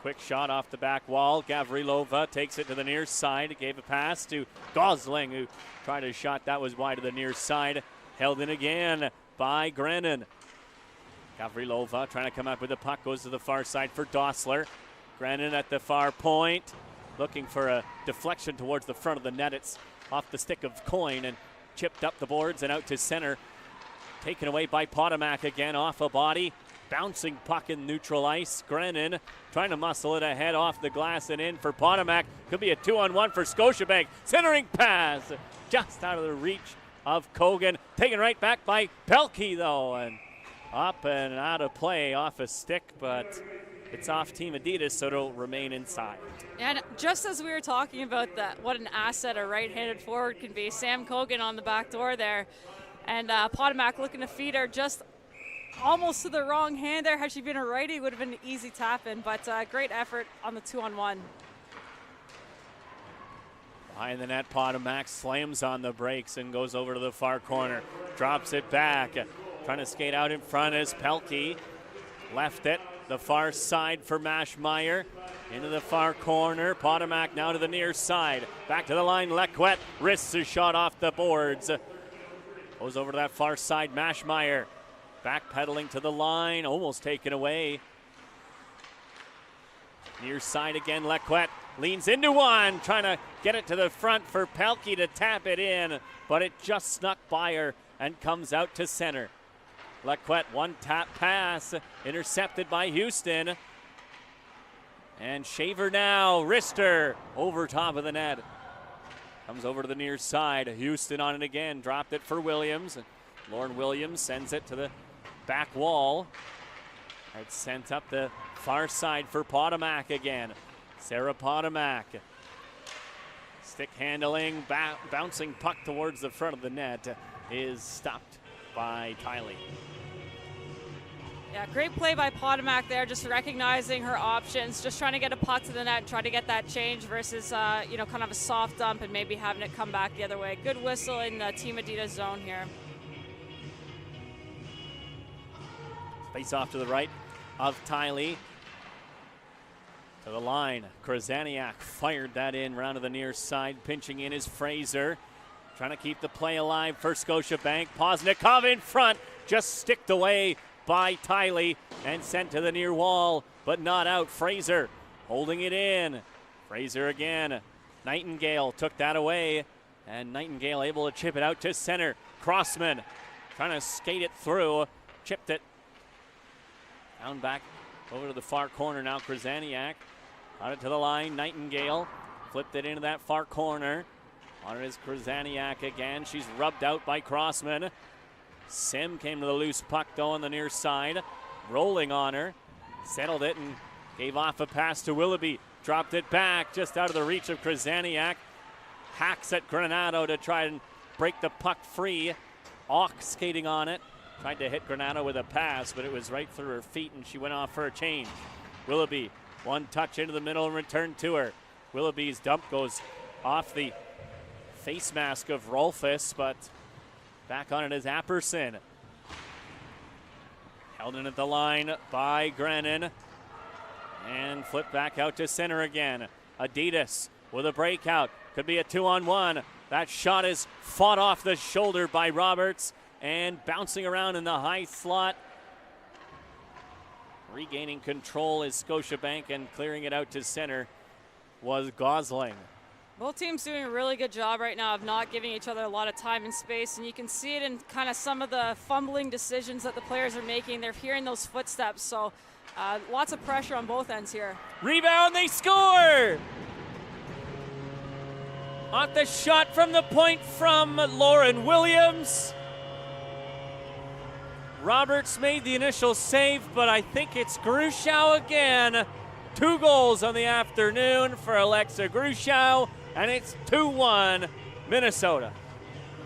Quick shot off the back wall. Gavrilova takes it to the near side. Gave a pass to Gosling, who tried a shot that was wide to the near side. Held in again by Grennan. Gavrilova trying to come up with the puck. Goes to the far side for Dossler. Grennan at the far point. Looking for a deflection towards the front of the net. It's off the stick of Coyne and chipped up the boards and out to center. Taken away by Potomac again, off a body. Bouncing puck in neutral ice. Grennan trying to muscle it ahead off the glass and in for Potomac. Could be a 2-on-1 for Scotiabank. Centering pass just out of the reach of Kogan. Taken right back by Pelkey, though, and up and out of play off a stick, but it's off Team Adidas, so it'll remain inside. And just as we were talking about that, what an asset a right-handed forward can be, Sam Kogan on the back door there, and Potomac looking to feed her just almost to the wrong hand there. Had she been a righty, it would have been an easy tap-in, but great effort on the 2-on-1. Behind the net, Potomac slams on the brakes and goes over to the far corner. Drops it back. Trying to skate out in front is Pelkey. Left it. The far side for Mashmeyer. Into the far corner. Potomac now to the near side. Back to the line. Lequette risks a shot off the boards. Goes over to that far side. Mashmeyer backpedaling to the line. Almost taken away. Near side again. Lequette leans into one. Trying to get it to the front for Pelkey to tap it in. But it just snuck by her and comes out to center. Lequette, one tap pass, intercepted by Houston. And Shaver now, wrister, over top of the net. Comes over to the near side. Houston on it again, dropped it for Williams. Lauren Williams sends it to the back wall. It's sent up the far side for Potomac again. Sarah Potomac. Stick handling, bouncing puck towards the front of the net is stopped by Tiley. Yeah, great play by Potomac there, just recognizing her options, just trying to get a puck to the net and try to get that change versus, kind of a soft dump and maybe having it come back the other way. Good whistle in the Team Adidas zone here. Face off to the right of Tiley. To the line, Krasaniak fired that in, round to the near side. Pinching in is Fraser. Trying to keep the play alive for Scotiabank. Poznikov in front, just sticked away by Tiley and sent to the near wall, but not out. Fraser holding it in. Fraser again. Nightingale took that away, and Nightingale able to chip it out to center. Crossman trying to skate it through, chipped it down back over to the far corner now. Krasaniak got it to the line. Nightingale flipped it into that far corner. On it is Krasaniak again. She's rubbed out by Crossman. Sim came to the loose puck though on the near side. Rolling on her. Settled it and gave off a pass to Willoughby. Dropped it back just out of the reach of Krasaniak. Hacks at Granato to try and break the puck free. Auk skating on it. Tried to hit Granato with a pass, but it was right through her feet and she went off for a change. Willoughby, one touch into the middle and return to her. Willoughby's dump goes off the face mask of Rolfus, but back on it is Apperson. Held in at the line by Grennan. And flipped back out to center again. Adidas with a breakout. Could be a 2-on-1. That shot is fought off the shoulder by Roberts and bouncing around in the high slot. Regaining control is Scotiabank, and clearing it out to center was Gosling. Both teams doing a really good job right now of not giving each other a lot of time and space, and you can see it in kind of some of the fumbling decisions that the players are making. They're hearing those footsteps, so lots of pressure on both ends here. Rebound, they score! Off the shot from the point from Lauren Williams. Roberts made the initial save, but I think it's Grushow again. 2 goals on the afternoon for Alexa Grushow, and it's 2-1 Minnesota.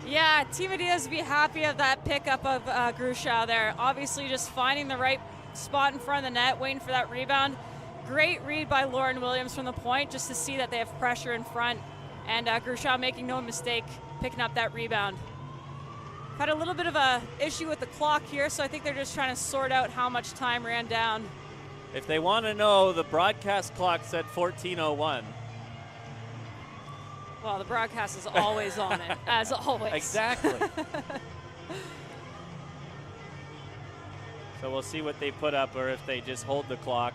Yeah, Team Adidas will be happy of that pickup of Grushow there. Obviously just finding the right spot in front of the net, waiting for that rebound. Great read by Lauren Williams from the point, just to see that they have pressure in front, and Grushow making no mistake picking up that rebound. Had a little bit of a issue with the clock here, so I think they're just trying to sort out how much time ran down. If they want to know, the broadcast clock said 14:01. Well, the broadcast is always on it, as always. Exactly. So we'll see what they put up, or if they just hold the clock.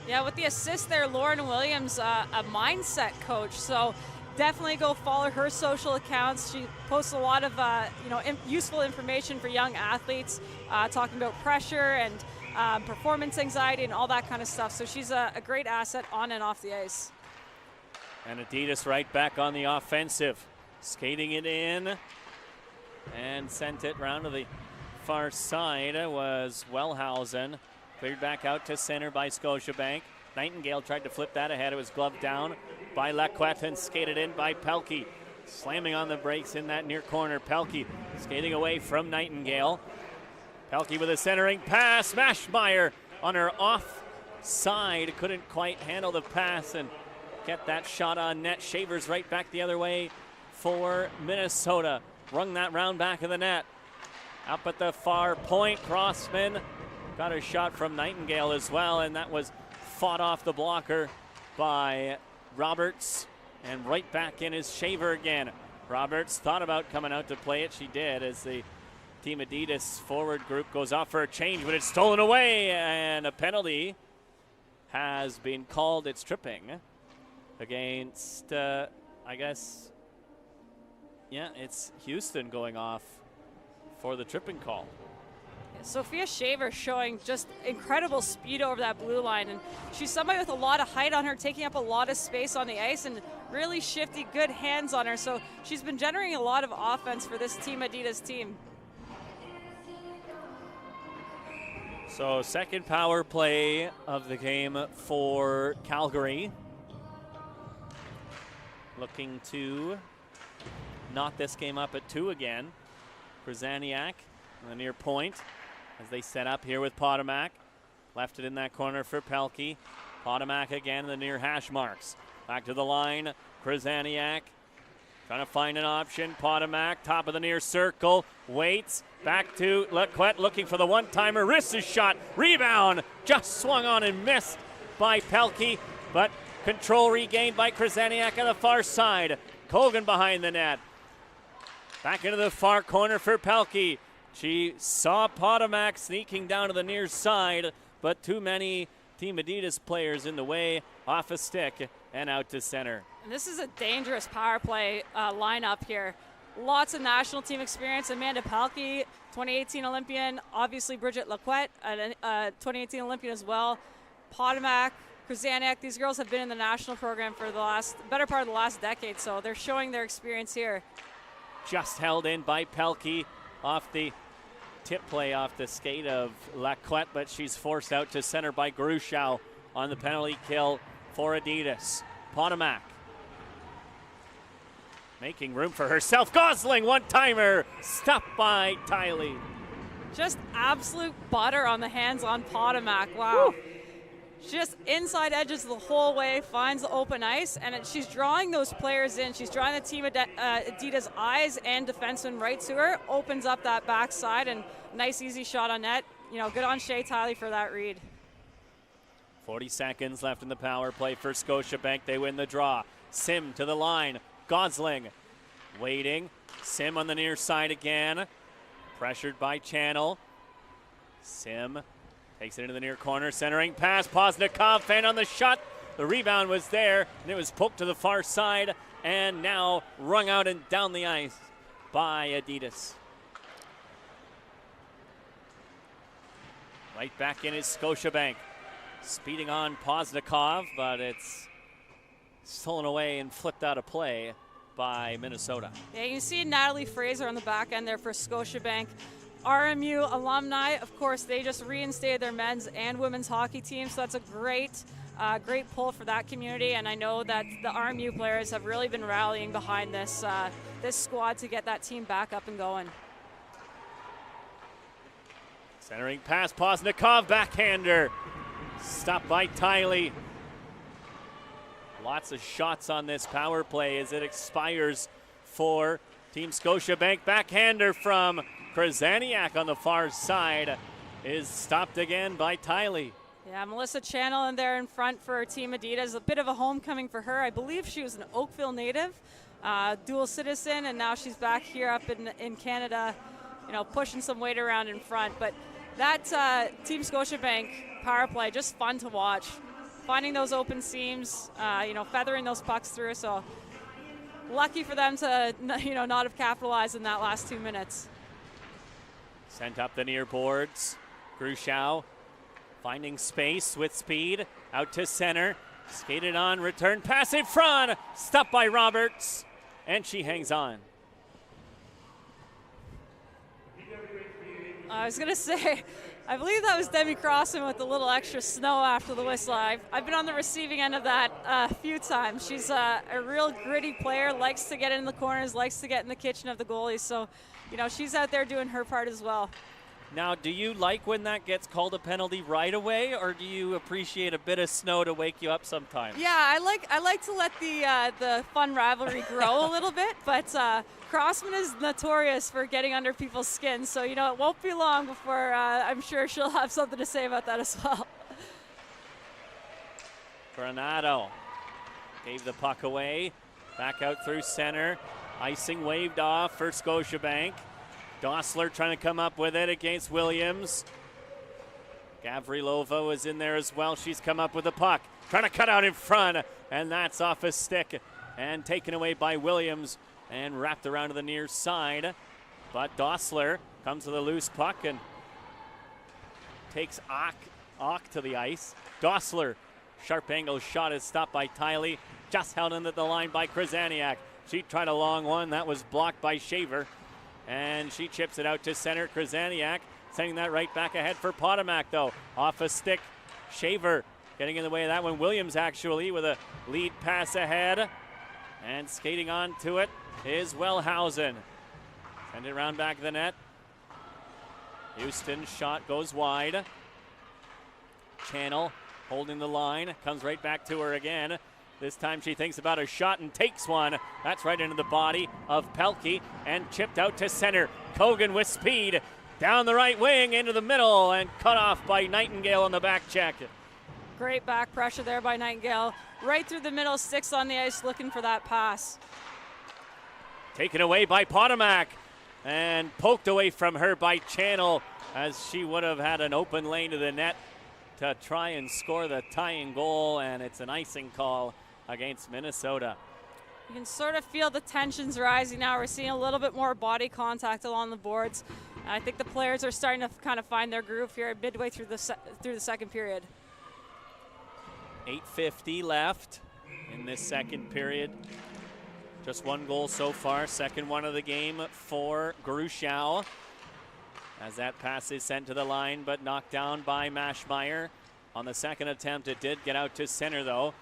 Yeah, with the assist there, Lauren Williams, a mindset coach, so definitely go follow her social accounts. She posts a lot of useful information for young athletes, talking about pressure and performance anxiety and all that kind of stuff. So she's a great asset on and off the ice. And Adidas right back on the offensive. Skating it in and sent it round to the far side was Wellhausen. Cleared back out to center by Scotiabank. Nightingale tried to flip that ahead. It was gloved down by Lacquette and skated in by Pelkey. Slamming on the brakes in that near corner. Pelkey skating away from Nightingale. Pelkey with a centering pass. Mashmeyer on her off side. Couldn't quite handle the pass and get that shot on net. Shavers right back the other way for Minnesota. Rung that round back of the net. Up at the far point, Crossman got a shot from Nightingale as well, and that was fought off the blocker by Roberts, and right back in is Shaver again. Roberts thought about coming out to play it. She did, as the Team Adidas forward group goes off for a change, but it's stolen away, and a penalty has been called. It's tripping against, it's Houston going off for the tripping call. Sophia Shaver showing just incredible speed over that blue line, and she's somebody with a lot of height on her, taking up a lot of space on the ice, and really shifty, good hands on her. So she's been generating a lot of offense for this Team Adidas team. So second power play of the game for Calgary. Looking to knot this game up at 2 again. Krasaniak on the near point as they set up here with Potomac. Left it in that corner for Pelkey. Potomac again in the near hash marks. Back to the line. Krasaniak Trying to find an option. Potomac, top of the near circle. Waits. Back to Lequette looking for the one-timer. Wrists his shot. Rebound. Just swung on and missed by Pelkey. But control regained by Krasaniak on the far side. Kogan behind the net. Back into the far corner for Pelkey. She saw Potomac sneaking down to the near side, but too many Team Adidas players in the way, off a stick and out to center. And this is a dangerous power play lineup here. Lots of national team experience. Amanda Pelkey, 2018 Olympian. Obviously Bridget Lequette, 2018 Olympian as well. Potomac, Krasaniak, these girls have been in the national program for the better part of the last decade, so they're showing their experience here. Just held in by Pelkey off the tip play off the skate of Lequette, but she's forced out to center by Grushow on the penalty kill for Adidas. Potomac making room for herself. Gosling, one-timer, stopped by Tiley. Just absolute butter on the hands on Potomac. Wow. Woo. Just inside edges the whole way, finds the open ice, and she's drawing those players in. She's drawing the Team Adidas eyes and defensemen right to her, opens up that backside, and nice easy shot on net. You know, good on Shea Tiley for that read. 40 seconds left in the power play for Scotiabank. They win the draw. Sim to the line. Gosling waiting. Sim on the near side again. Pressured by Channel. Sim takes it into the near corner. Centering pass. Poznikov fan on the shot. The rebound was there, and it was poked to the far side, and now wrung out and down the ice by Adidas. Right back in is Scotiabank. Speeding on Poznikov, but it's stolen away and flipped out of play by Minnesota. Yeah, you see Natalie Fraser on the back end there for Scotiabank. RMU alumni, of course, they just reinstated their men's and women's hockey team, so that's a great pull for that community, and I know that the RMU players have really been rallying behind this squad to get that team back up and going. Centering pass, Poznikov, backhander. Stopped by Tiley. Lots of shots on this power play as it expires for Team Scotiabank. Backhander from Krasaniak on the far side is stopped again by Tiley. Yeah, Melissa Channel in there in front for Team Adidas. A bit of a homecoming for her. I believe she was an Oakville native, dual citizen, and now she's back here up in Canada, you know, pushing some weight around in front. But that Team Scotiabank power play, just fun to watch. Finding those open seams, you know, feathering those pucks through. So lucky for them to, you know, not have capitalized in that last 2 minutes. Sent up the near boards. Grushow finding space with speed. Out to center. Skated on, return pass in front. Stopped by Roberts. And she hangs on. I was going to say, I believe that was Demi Crossman with a little extra snow after the whistle. I've been on the receiving end of that a few times. She's a real gritty player, likes to get in the corners, likes to get in the kitchen of the goalies. So, you know, she's out there doing her part as well. Now, do you like when that gets called a penalty right away, or do you appreciate a bit of snow to wake you up sometimes? Yeah, I like to let the fun rivalry grow a little bit, but Crossman is notorious for getting under people's skin, so you know it won't be long before I'm sure she'll have something to say about that as well. Granado gave the puck away, back out through center, icing waved off for Scotiabank. Dossler trying to come up with it against Williams. Gavrilova was in there as well. She's come up with the puck, trying to cut out in front, and that's off a stick and taken away by Williams and wrapped around to the near side. But Dossler comes with a loose puck and takes Ock to the ice. Dossler, sharp angle shot is stopped by Tiley. Just held in at the line by Krasaniak. She tried a long one. That was blocked by Shaver. And she chips it out to center. Krasaniak sending that right back ahead for Potomac, though. Off a stick. Shaver getting in the way of that one. Williams actually with a lead pass ahead. And skating on to it is Wellhausen. Send it around back of the net. Houston's shot goes wide. Channel holding the line. Comes right back to her again. This time she thinks about a shot and takes one. That's right into the body of Pelkey and chipped out to center. Kogan with speed down the right wing into the middle and cut off by Nightingale on the back check. Great back pressure there by Nightingale. Right through the middle, sticks on the ice looking for that pass. Taken away by Potomac and poked away from her by Channel as she would have had an open lane to the net to try and score the tying goal, and it's an icing call against Minnesota. You can sort of feel the tensions rising now. We're seeing a little bit more body contact along the boards. I think the players are starting to kind of find their groove here midway through the second period. 8:50 left in this second period. Just one goal so far, second one of the game for Grushau. As that pass is sent to the line, but knocked down by Maschmeyer. On the second attempt, it did get out to center, though.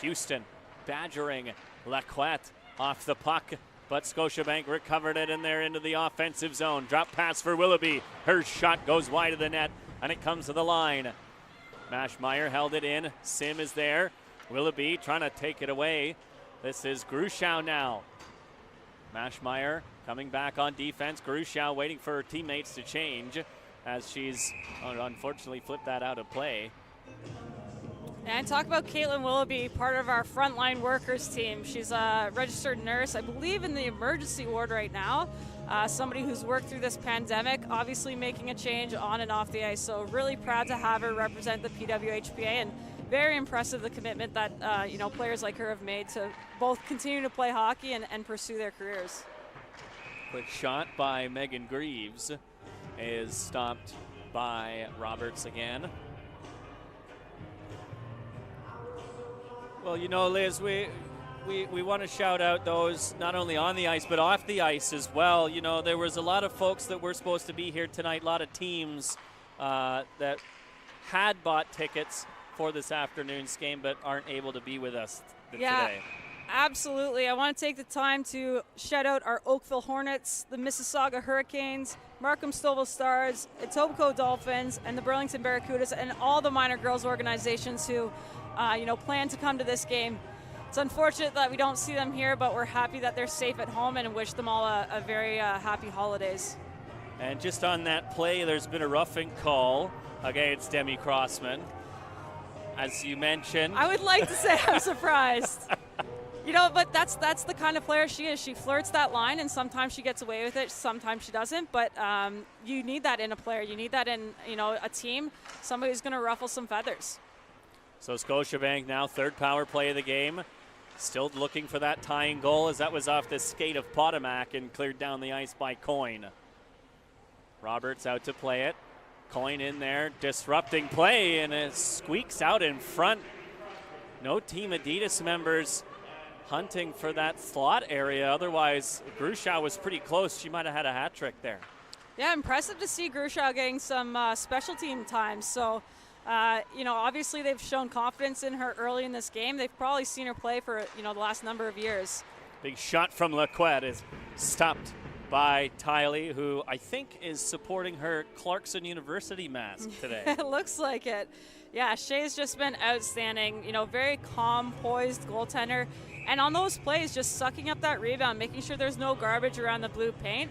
Houston badgering Lacquette off the puck, but Scotiabank recovered it in there into the offensive zone. Drop pass for Willoughby. Her shot goes wide of the net, and it comes to the line. Maschmeyer held it in. Sim is there. Willoughby trying to take it away. This is Grushau now. Maschmeyer coming back on defense. Grushau waiting for her teammates to change as she's unfortunately flipped that out of play. And talk about Caitlin Willoughby, part of our frontline workers team. She's a registered nurse, I believe, in the emergency ward right now. Somebody who's worked through this pandemic, obviously making a change on and off the ice. So really proud to have her represent the PWHPA, and very impressive the commitment that players like her have made to both continue to play hockey and pursue their careers. Quick shot by Megan Greaves is stopped by Roberts again. Well, Liz, we want to shout out those not only on the ice but off the ice as well. There was a lot of folks that were supposed to be here tonight, a lot of teams that had bought tickets for this afternoon's game but aren't able to be with us today. Absolutely. I want to take the time to shout out our Oakville Hornets, the Mississauga Hurricanes, Markham Stouffville Stars, Etobicoke Dolphins, and the Burlington Barracudas, and all the minor girls organizations who plan to come to this game. It's unfortunate that we don't see them here, but we're happy that they're safe at home and wish them all a very happy holidays. And just on that play, there's been a roughing call against Demi Crossman. As you mentioned. I would like to say I'm surprised. But that's the kind of player she is. She flirts that line, and sometimes she gets away with it, sometimes she doesn't. But you need that in a player. You need that in a team, somebody who's going to ruffle some feathers. So Scotiabank now third power play of the game. Still looking for that tying goal as that was off the skate of Potomac and cleared down the ice by Coyne. Roberts out to play it. Coyne in there, disrupting play, and it squeaks out in front. No Team Adidas members hunting for that slot area. Otherwise, Grushau was pretty close. She might have had a hat trick there. Yeah, impressive to see Grushau getting some special team time. So, obviously they've shown confidence in her early in this game. They've probably seen her play for, the last number of years. Big shot from Lacquette is stopped by Tiley, who I think is supporting her Clarkson University mask today. It looks like it. Yeah, Shea's just been outstanding. Very calm, poised goaltender. And on those plays, just sucking up that rebound, making sure there's no garbage around the blue paint.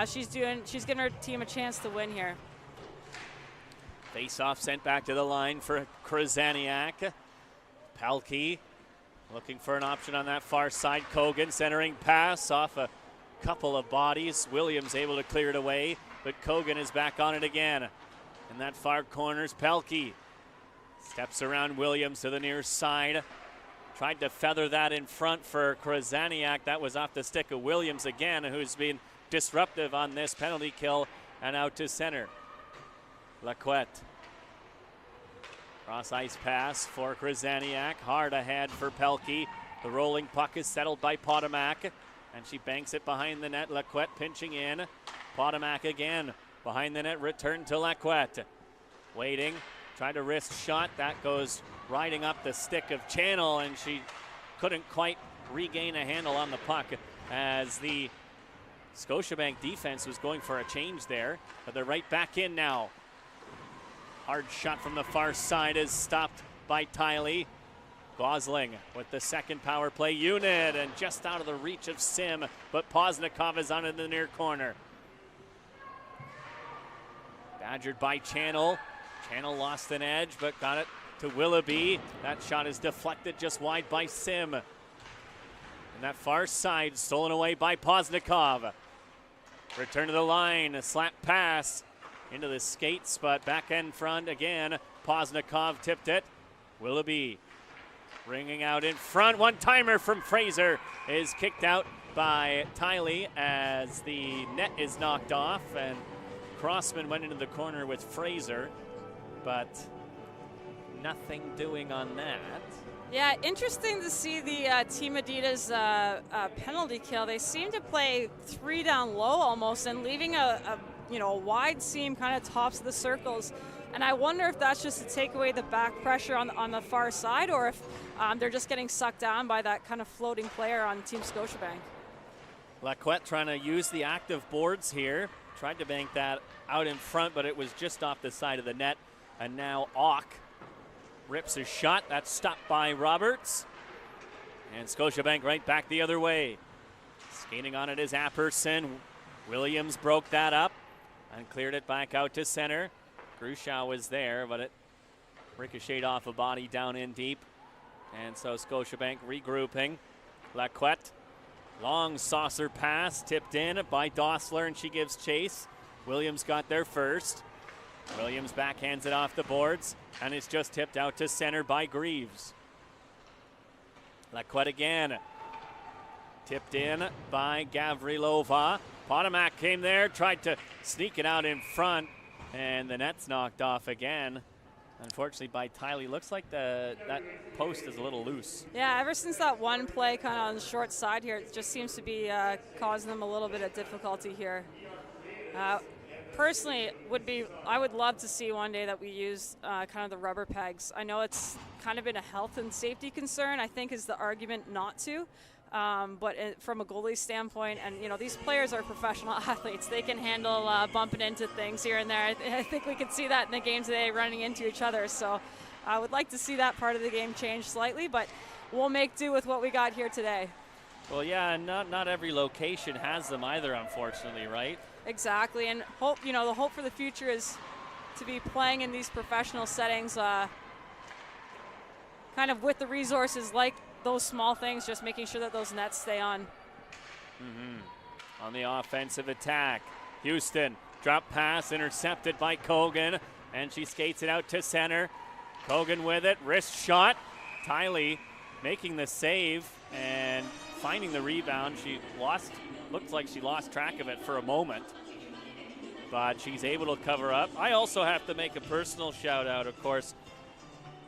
She's giving her team a chance to win here. Face-off sent back to the line for Krasaniak. Pelkey looking for an option on that far side. Kogan centering pass off a couple of bodies. Williams able to clear it away, but Kogan is back on it again. In that far corner's Pelkey. Steps around Williams to the near side. Tried to feather that in front for Krasaniak. That was off the stick of Williams again, who's been disruptive on this penalty kill, and out to center. Lacquette. Cross ice pass for Krasaniak. Hard ahead for Pelkey. The rolling puck is settled by Potomac, and she banks it behind the net. Lacquette pinching in. Potomac again behind the net. Return to Lacquette. Waiting. Tried to wrist shot. That goes riding up the stick of Channel, and she couldn't quite regain a handle on the puck as the Scotiabank defense was going for a change there, but they're right back in now. Hard shot from the far side is stopped by Tiley. Gosling with the second power play unit and just out of the reach of Sim, but Poznikov is on in the near corner. Badgered by Channel. Channel lost an edge, but got it to Willoughby. That shot is deflected just wide by Sim. And that far side stolen away by Poznikov. Return to the line, a slap pass into the skates, but back end front again. Poznikov tipped it. Willoughby ringing out in front. One-timer from Fraser is kicked out by Tiley as the net is knocked off, and Crossman went into the corner with Fraser, but nothing doing on that. Yeah, interesting to see the Team Adidas penalty kill. They seem to play 3 down low almost and leaving a wide seam kind of tops of the circles. And I wonder if that's just to take away the back pressure on the far side, or if they're just getting sucked down by that kind of floating player on Team Scotiabank. Lacquette trying to use the active boards here. Tried to bank that out in front, but it was just off the side of the net. And now Auk rips his shot. That's stopped by Roberts. And Scotiabank right back the other way. Skating on it is Apperson. Williams broke that up and cleared it back out to center. Grushow was there, but it ricocheted off a body down in deep. And so Scotiabank regrouping. Lacquette, long saucer pass, tipped in by Dossler, and she gives chase. Williams got there first. Williams backhands it off the boards, and it's just tipped out to center by Greaves. Lacquette again. Tipped in by Gavrilova. Potomac came there, tried to sneak it out in front, and the net's knocked off again. Unfortunately by Tiley. Looks like that post is a little loose. Yeah, ever since that one play kind of on the short side here, it just seems to be causing them a little bit of difficulty here. Personally, I would love to see one day that we use kind of the rubber pegs. I know it's kind of been a health and safety concern, I think is the argument not to. But from a goalie standpoint, and these players are professional athletes, they can handle bumping into things here and there. I think we could see that in the game today, running into each other. So I would like to see that part of the game change slightly, but we'll make do with what we got here today. Well, yeah, and not every location has them either, unfortunately, right? Exactly, and hope the hope for the future is to be playing in these professional settings, kind of with the resources like those small things, just making sure that those nets stay on. On the offensive attack, Houston, drop pass intercepted by Kogan, and she skates it out to center. Kogan with it, wrist shot. Tiley making the save and finding the rebound. Looked like she lost track of it for a moment, but she's able to cover up. I also have to make a personal shout out, of course.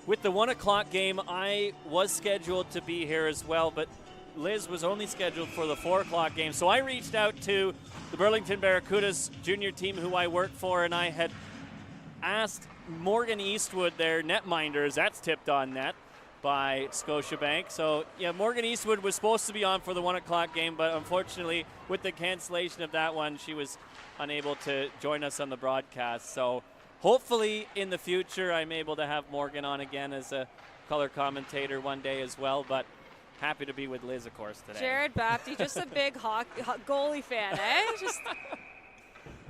With the 1 o'clock game, I was scheduled to be here as well, but Liz was only scheduled for the 4 o'clock game. So I reached out to the Burlington Barracudas junior team who I work for, and I had asked Morgan Eastwood, their netminders, that's tipped on net by Scotiabank. So, yeah, Morgan Eastwood was supposed to be on for the 1 o'clock game, but unfortunately, with the cancellation of that one, she was unable to join us on the broadcast. So hopefully in the future I'm able to have Morgan on again as a color commentator one day as well, but happy to be with Liz, of course, today. Jared Bapty, just a big goalie fan, eh?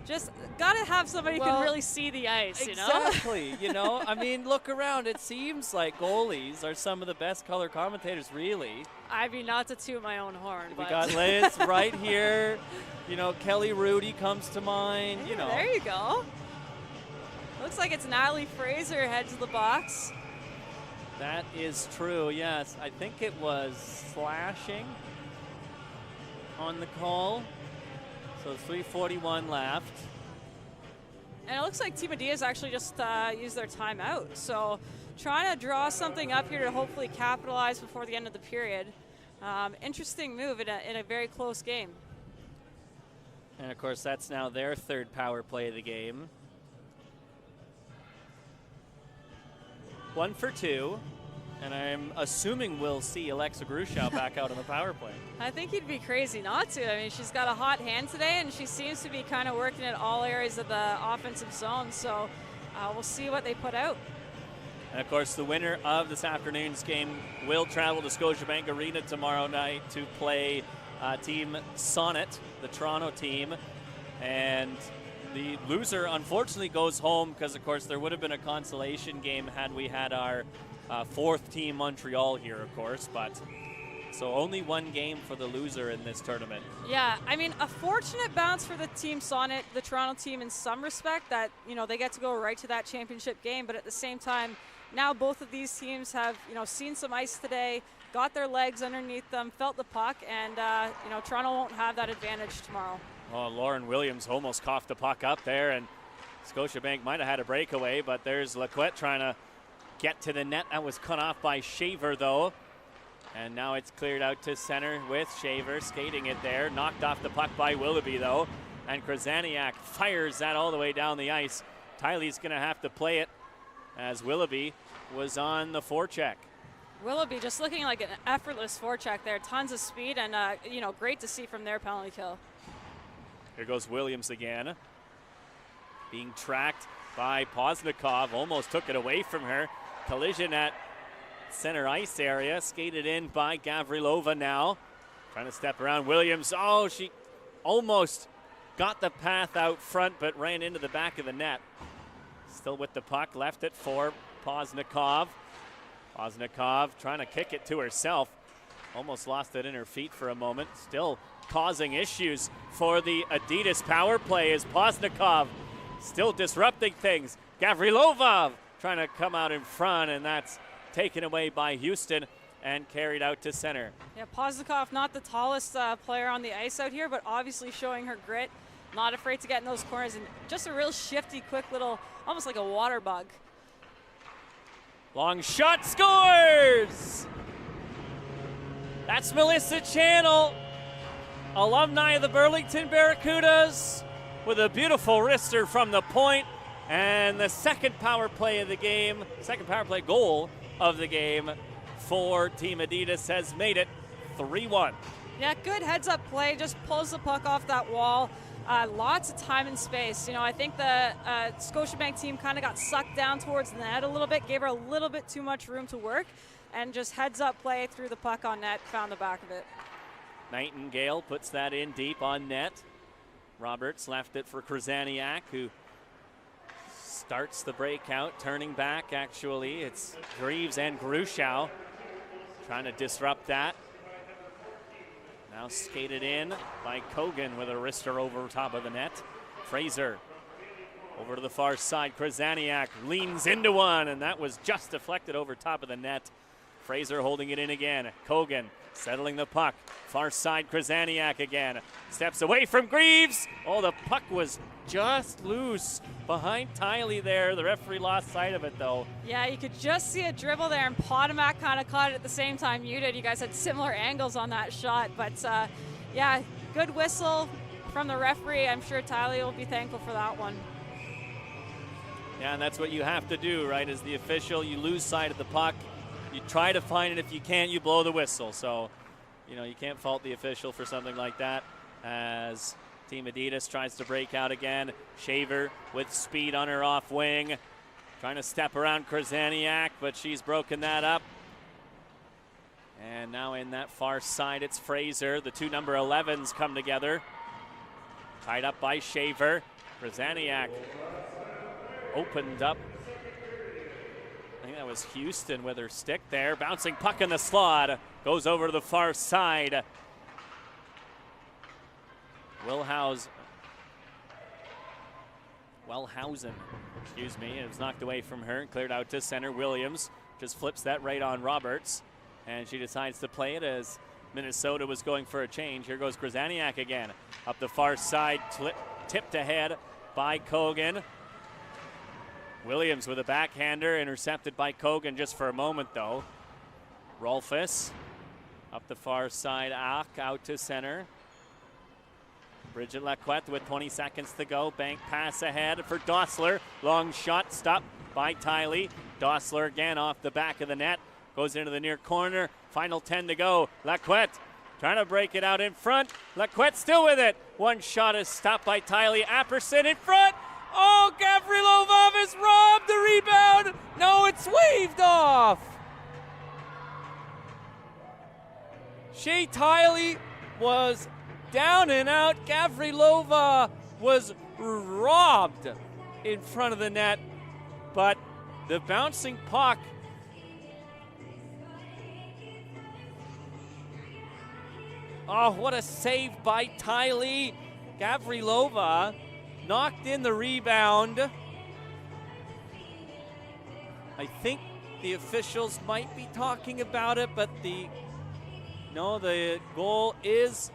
Just got to have somebody who can really see the ice, Exactly, I mean, look around. It seems like goalies are some of the best color commentators, really. I mean, not to toot my own horn, We got Liz right here. Kelly Rudy comes to mind, Yeah, there you go. Looks like it's Natalie Fraser heads of the box. That is true, yes. I think it was slashing on the call. So 3:41 left. And it looks like Team Adidas actually just used their timeout. So trying to draw something up here to hopefully capitalize before the end of the period. Interesting move in a very close game. And of course, that's now their third power play of the game. 1 for 2. And I'm assuming we'll see Alexa Grushow back out on the power play. I think you'd be crazy not to. I mean, she's got a hot hand today, and she seems to be kind of working at all areas of the offensive zone. So we'll see what they put out. And, of course, the winner of this afternoon's game will travel to Scotiabank Arena tomorrow night to play Team Sonnet, the Toronto team. And the loser, unfortunately, goes home because, of course, there would have been a consolation game had we had our fourth team, Montreal, here, of course. But so only one game for the loser in this tournament. Yeah, I mean, a fortunate bounce for the Team Sonnet, the Toronto team, in some respect that, you know, they get to go right to that championship game. But at the same time, now both of these teams have, you know, seen some ice today, got their legs underneath them, felt the puck, and, you know, Toronto won't have that advantage tomorrow. Oh, Lauren Williams almost coughed the puck up there, and Scotiabank might have had a breakaway, but there's Laquette trying to get to the net. That was cut off by Shaver, though. And now it's cleared out to center with Shaver skating it there. Knocked off the puck by Willoughby, though. And Krasaniak fires that all the way down the ice. Tiley's going to have to play it as Willoughby was on the forecheck. Willoughby just looking like an effortless forecheck there. Tons of speed and, you know, great to see from their penalty kill. Here goes Williams again. Being tracked by Poznikov. Almost took it away from her. Collision at center ice area. Skated in by Gavrilova now. Trying to step around Williams. Oh, she almost got the path out front but ran into the back of the net. Still with the puck. Left it for Poznikov. Poznikov trying to kick it to herself. Almost lost it in her feet for a moment. Still causing issues for the Adidas power play as Poznikov still disrupting things. Gavrilova trying to come out in front, and that's taken away by Houston and carried out to center. Yeah, Poznikov, not the tallest player on the ice out here, but obviously showing her grit, not afraid to get in those corners, and just a real shifty, quick little, almost like a water bug. Long shot, scores! That's Melissa Channel, alumni of the Burlington Barracudas, with a beautiful wrister from the point, and the second power play of the game, second power play goal of the game for Team Adidas has made it 3-1. Yeah, good heads-up play, just pulls the puck off that wall. Lots of time and space. You know, I think the Scotiabank team kind of got sucked down towards the net a little bit, gave her a little bit too much room to work, and just heads-up play through the puck on net, found the back of it. Nightingale puts that in deep on net. Roberts left it for Krasaniak, who starts the breakout, turning back actually. It's Greaves and Grushow trying to disrupt that. Now skated in by Kogan with a wrister over top of the net. Fraser over to the far side. Krasaniak leans into one, and that was just deflected over top of the net. Fraser holding it in again. Kogan settling the puck. Far side, Krasaniak again. Steps away from Greaves. Oh, the puck was just loose behind Tiley there. The referee lost sight of it, though. Yeah, you could just see a dribble there, and Potomac kind of caught it at the same time you did. You guys had similar angles on that shot. But, yeah, good whistle from the referee. I'm sure Tiley will be thankful for that one. Yeah, and that's what you have to do, right, as the official. You lose sight of the puck. You try to find it. If you can't, you blow the whistle. So, you know, you can't fault the official for something like that as Team Adidas tries to break out again. Shaver with speed on her off wing. Trying to step around Krasaniak, but she's broken that up. And now in that far side, it's Fraser. The two number 11s come together. Tied up by Shaver. Krasaniak opened up. I think that was Houston with her stick there. Bouncing puck in the slot. Goes over to the far side. Wellhausen, excuse me. It was knocked away from her and cleared out to center. Williams just flips that right on Roberts. And she decides to play it as Minnesota was going for a change. Here goes Krasaniak again. Up the far side, tipped ahead by Kogan. Williams with a backhander, intercepted by Kogan just for a moment, though. Rolfus up the far side, out to center. Bridget Laquette with 20 seconds to go. Bank pass ahead for Dossler. Long shot stopped by Tiley. Dossler again off the back of the net. Goes into the near corner. Final 10 to go. Laquette trying to break it out in front. Laquette still with it. One shot is stopped by Tiley. Apperson in front. Oh, Gavrilova has robbed the rebound. No, it's waved off. Shea Tiley was down and out. Gavrilova was robbed in front of the net, but the bouncing puck oh, what a save by Tiley. Gavrilova knocked in the rebound. I think the officials might be talking about it, but the goal is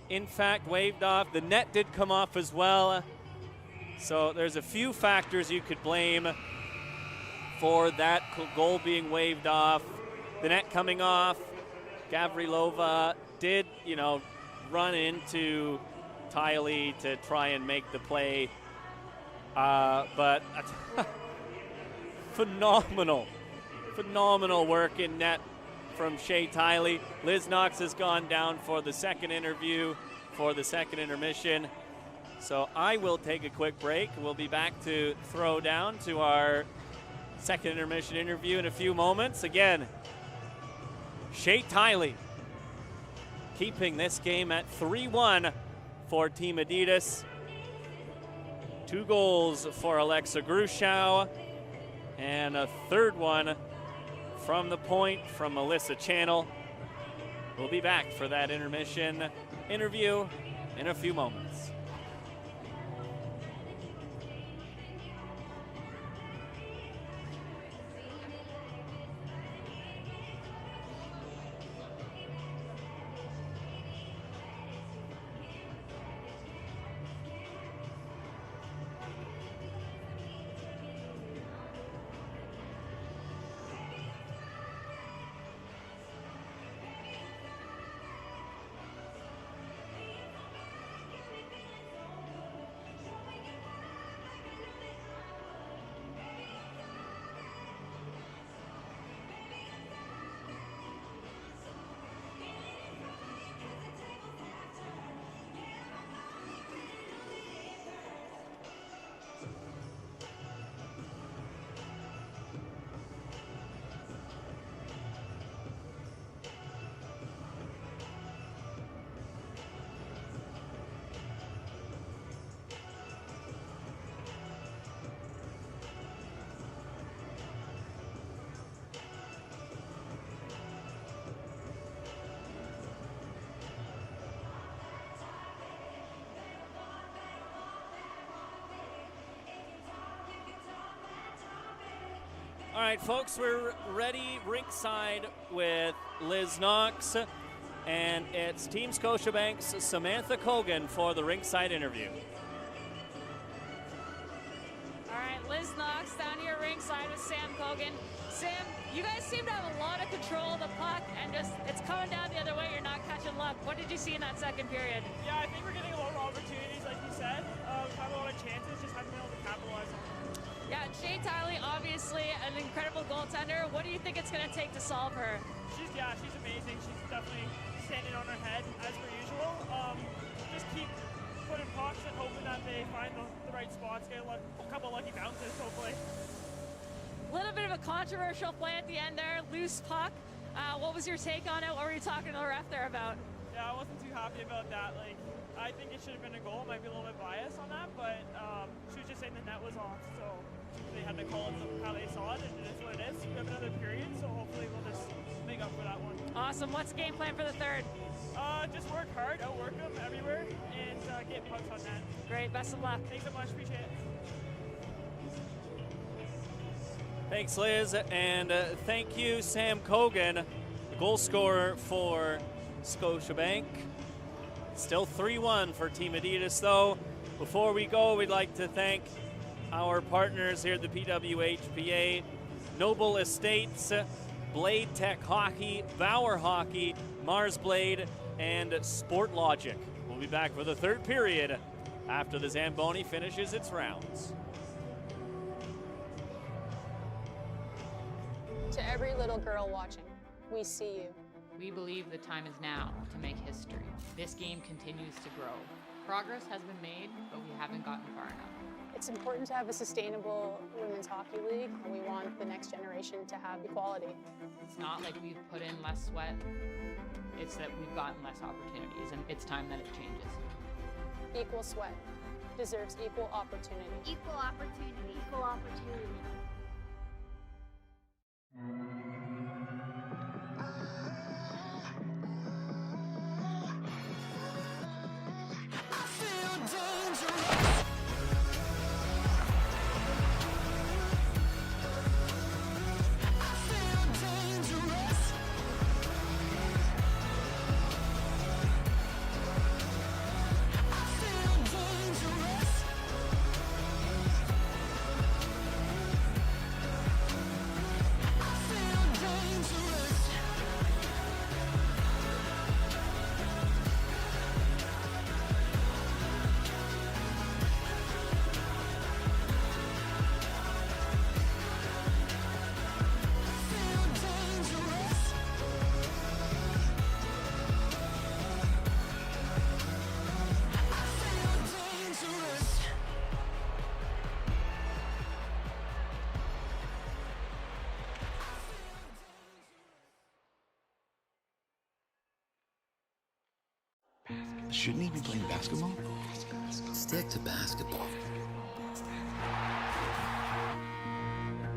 in fact waved off. The net did come off as well. So there's a few factors you could blame for that goal being waved off. The net coming off. Gavrilova did, run into Tiley to try and make the play. But phenomenal work in net from Shea Tiley. Liz Knox has gone down for the second interview, for the second intermission. So I will take a quick break. We'll be back to throw down to our second intermission interview in a few moments. Again, Shea Tiley keeping this game at 3-1 for Team Adidas. 2 goals for Alexa Grushow, and a third one from the point from Melissa Channel. We'll be back for that intermission interview in a few moments. All right, folks, we're ready ringside with Liz Knox, and it's Team Scotiabank's Samantha Cogan for the ringside interview. All right, Liz Knox down here ringside with Sam Cogan. Sam, you guys seem to have a lot of control of the puck, and it's coming down the other way. You're not catching luck. What did you see in that second period? Yeah, I think we're getting a lot of opportunities, like you said. We've had a lot of chances, just haven't been able to capitalize on them. Yeah, Shea Tiley, obviously an incredible goaltender. What do you think it's going to take to solve her? She's amazing. She's definitely standing on her head as per usual. Just keep putting pucks and hoping that they find the right spots, get a couple lucky bounces, hopefully. A little bit of a controversial play at the end there, loose puck. What was your take on it? What were you talking to the ref there about? Yeah, I wasn't too happy about that. I think it should have been a goal. Might be a little bit biased on that, but she was just saying the net was off, so they had to call it how they saw it, and it is what it is. We have another period, so hopefully we'll just make up for that one. Awesome. What's the game plan for the third? Just work hard, outwork them everywhere, and get pucks on net. Great. Best of luck. Thanks so much. Appreciate it. Thanks, Liz, and thank you, Sam Cogan, the goal scorer for Scotiabank. Still 3-1 for Team Adidas, though. Before we go, we'd like to thank our partners here at the PWHPA, Noble Estates, Blade Tech Hockey, Bauer Hockey, Mars Blade, and Sport Logic. We'll be back for the third period after the Zamboni finishes its rounds. To every little girl watching, we see you. We believe the time is now to make history. This game continues to grow. Progress has been made, but we haven't gotten far enough. It's important to have a sustainable women's hockey league, and we want the next generation to have equality. It's not like we've put in less sweat. It's that we've gotten less opportunities, and it's time that it changes. Equal sweat deserves equal opportunity. Equal opportunity. Equal opportunity. Shouldn't he be playing basketball? Stick to basketball.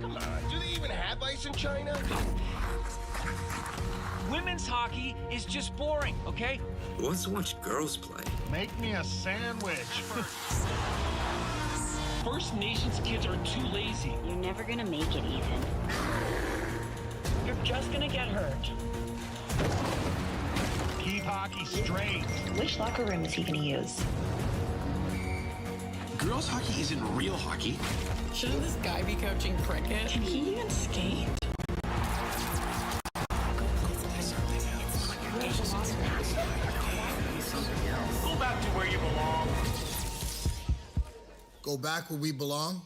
Come on, do they even have ice in China? Women's hockey is just boring, okay? Let's watch girls play. Make me a sandwich. First Nations kids are too lazy. You're never gonna make it, Ethan. You're just gonna get hurt. Keep hockey straight. Which locker room is he gonna use? Girls hockey isn't real hockey. Shouldn't this guy be coaching cricket? Can he even skate? Go back to where you belong. Go back where we belong?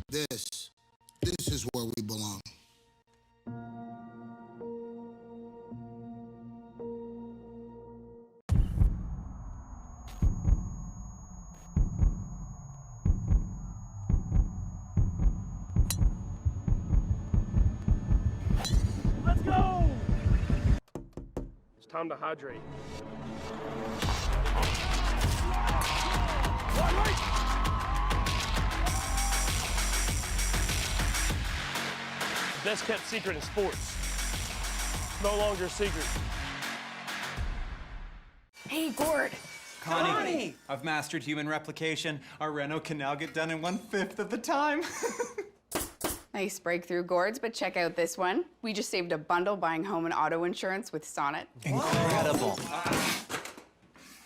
This is where we belong. Let's go! It's time to hydrate. Best kept secret in sports. No longer a secret. Hey, Gord. Connie, I've mastered human replication. Our reno can now get done in 1/5 of the time. Nice breakthrough, Gourds, but check out this one. We just saved a bundle buying home and auto insurance with Sonnet. Incredible.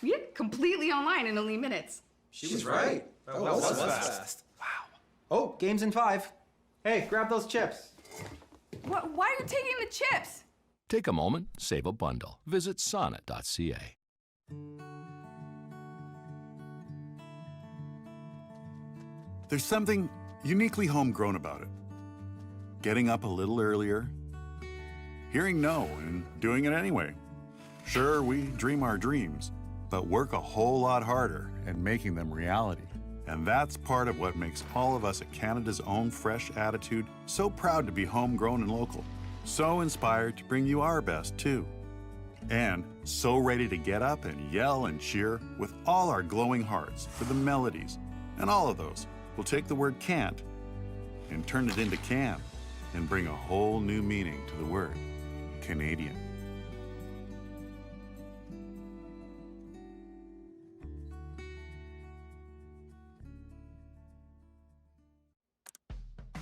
Yeah, completely online in only minutes. She was right. That was fast. Wow. Oh, game's in 5. Hey, grab those chips. What? Why are you taking the chips? Take a moment, save a bundle. Visit sonnet.ca. There's something uniquely homegrown about it. Getting up a little earlier, hearing no and doing it anyway. Sure, we dream our dreams, but work a whole lot harder at making them reality. And that's part of what makes all of us at Canada's Own Fresh Attitude so proud to be homegrown and local. So inspired to bring you our best, too. And so ready to get up and yell and cheer with all our glowing hearts for the melodies. And all of those will take the word can't and turn it into can and bring a whole new meaning to the word Canadian.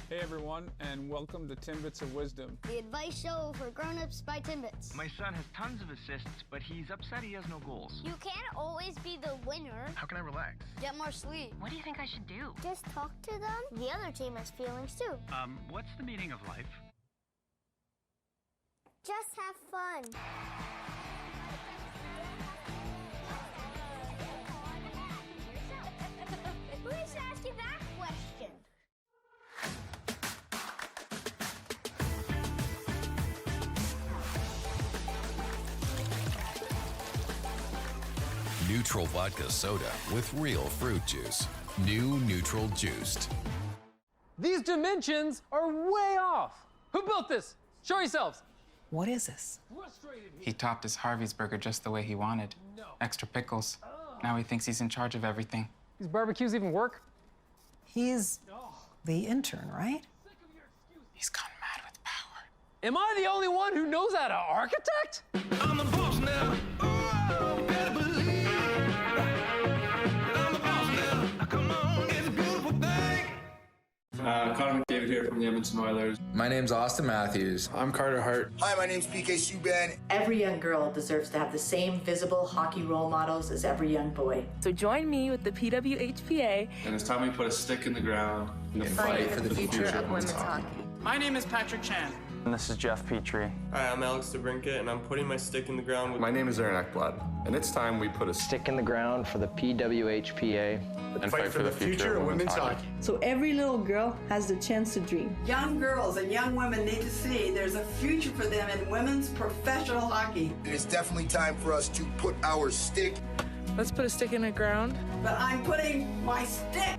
Hey everyone, and welcome to Timbits of Wisdom. The advice show for grown-ups by Timbits. My son has tons of assists, but he's upset he has no goals. You can't always be the winner. How can I relax? Get more sleep. What do you think I should do? Just talk to them. The other team has feelings too. What's the meaning of life? Just have fun. Who needs to ask you that question? Neutral vodka soda with real fruit juice. New Neutral Juiced. These dimensions are way off. Who built this? Show yourselves. What is this? He topped his Harvey's burger just the way he wanted. Extra pickles. Now he thinks he's in charge of everything. These barbecues even work? He's the intern, right? He's gone mad with power. Am I the only one who knows how to architect? I'm the boss now. Oh, better believe. I'm the boss now. Come on, it's a beautiful thing. Connor McDavid here from the Edmonton Oilers. My name's Austin Matthews. I'm Carter Hart. Hi, my name's PK Subban. Every young girl deserves to have the same visible hockey role models as every young boy. So join me with the PWHPA. And it's time we put a stick in the ground and fight for the future of women's hockey. My name is Patrick Chan. And this is Jeff Petrie. Hi, I'm Alex DeBrincat, and I'm putting my stick in the ground. My name is Aaron Ekblad, and it's time we put a Stick in the ground for the PWHPA and fight for the future of women's hockey. So every little girl has the chance to dream. Young girls and young women need to see there's a future for them in women's professional hockey. It is definitely time for us to put our stick. Let's put a stick in the ground. But I'm putting my stick.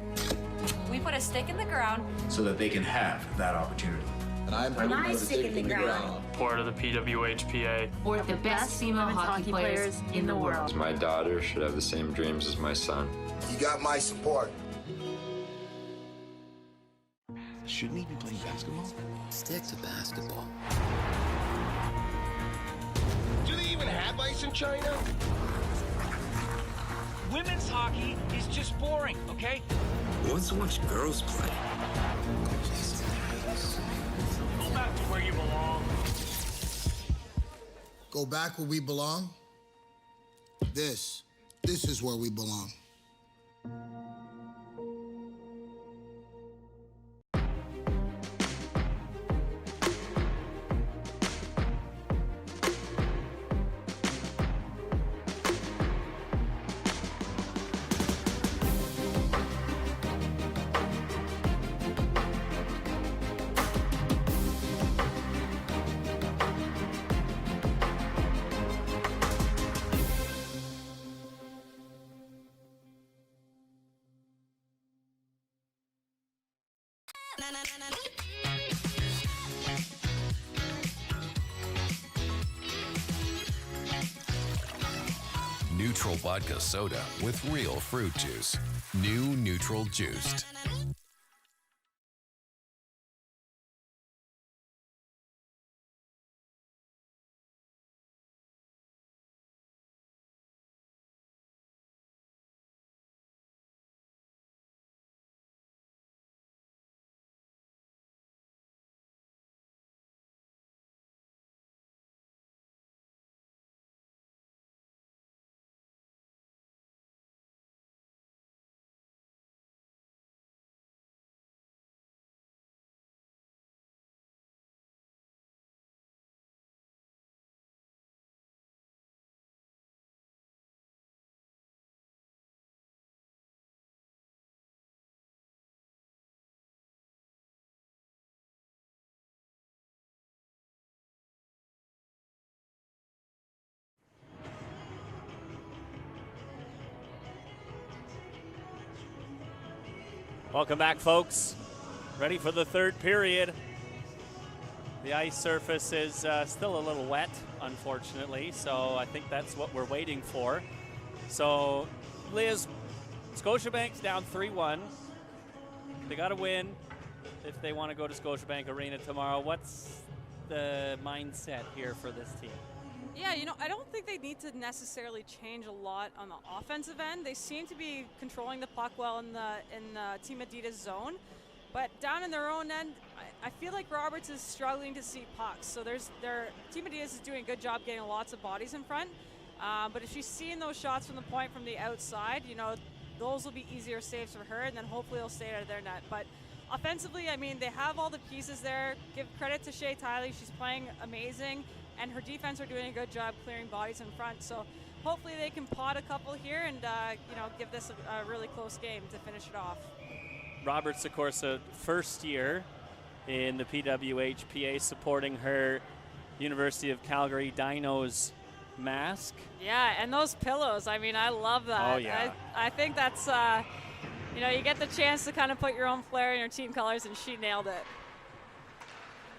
We put a stick in the ground So that they can have that opportunity. And I'm putting My stick in the ground. Part of the PWHPA. Or the best female hockey players in the world. My daughter should have the same dreams as my son. You got my support. Shouldn't he be playing basketball? Stick to basketball. Do they even have ice in China? Women's hockey is just boring, okay? Who wants to watch girls play? Go back to where you belong. Go back where we belong? This is where we belong. Neutral vodka soda with real fruit juice. New Neutral Juiced. Welcome back, folks. Ready for the third period. The ice surface is still a little wet, unfortunately, so I think that's what we're waiting for. So, Liz, Scotiabank's down 3-1. They got to win if they want to go to Scotiabank Arena tomorrow. What's the mindset here for this team? Yeah, I don't think they need to necessarily change a lot on the offensive end. They seem to be controlling the puck well in the Team Adidas zone, but down in their own end, I feel like Roberts is struggling to see pucks. So Team Adidas is doing a good job getting lots of bodies in front, but if she's seeing those shots from the point from the outside, those will be easier saves for her, and then hopefully they'll stay out of their net. But offensively, they have all the pieces there. Give credit to Shea Tiley; she's playing amazing. And her defense are doing a good job clearing bodies in front. So hopefully they can pot a couple here and give this a really close game to finish it off. Roberts, of course, a first year in the PWHPA, supporting her University of Calgary Dinos mask. Yeah, and those pillows. I mean, I love that. Oh, yeah. I think that's, you know, you get the chance to kind of put your own flair in your team colors, and she nailed it.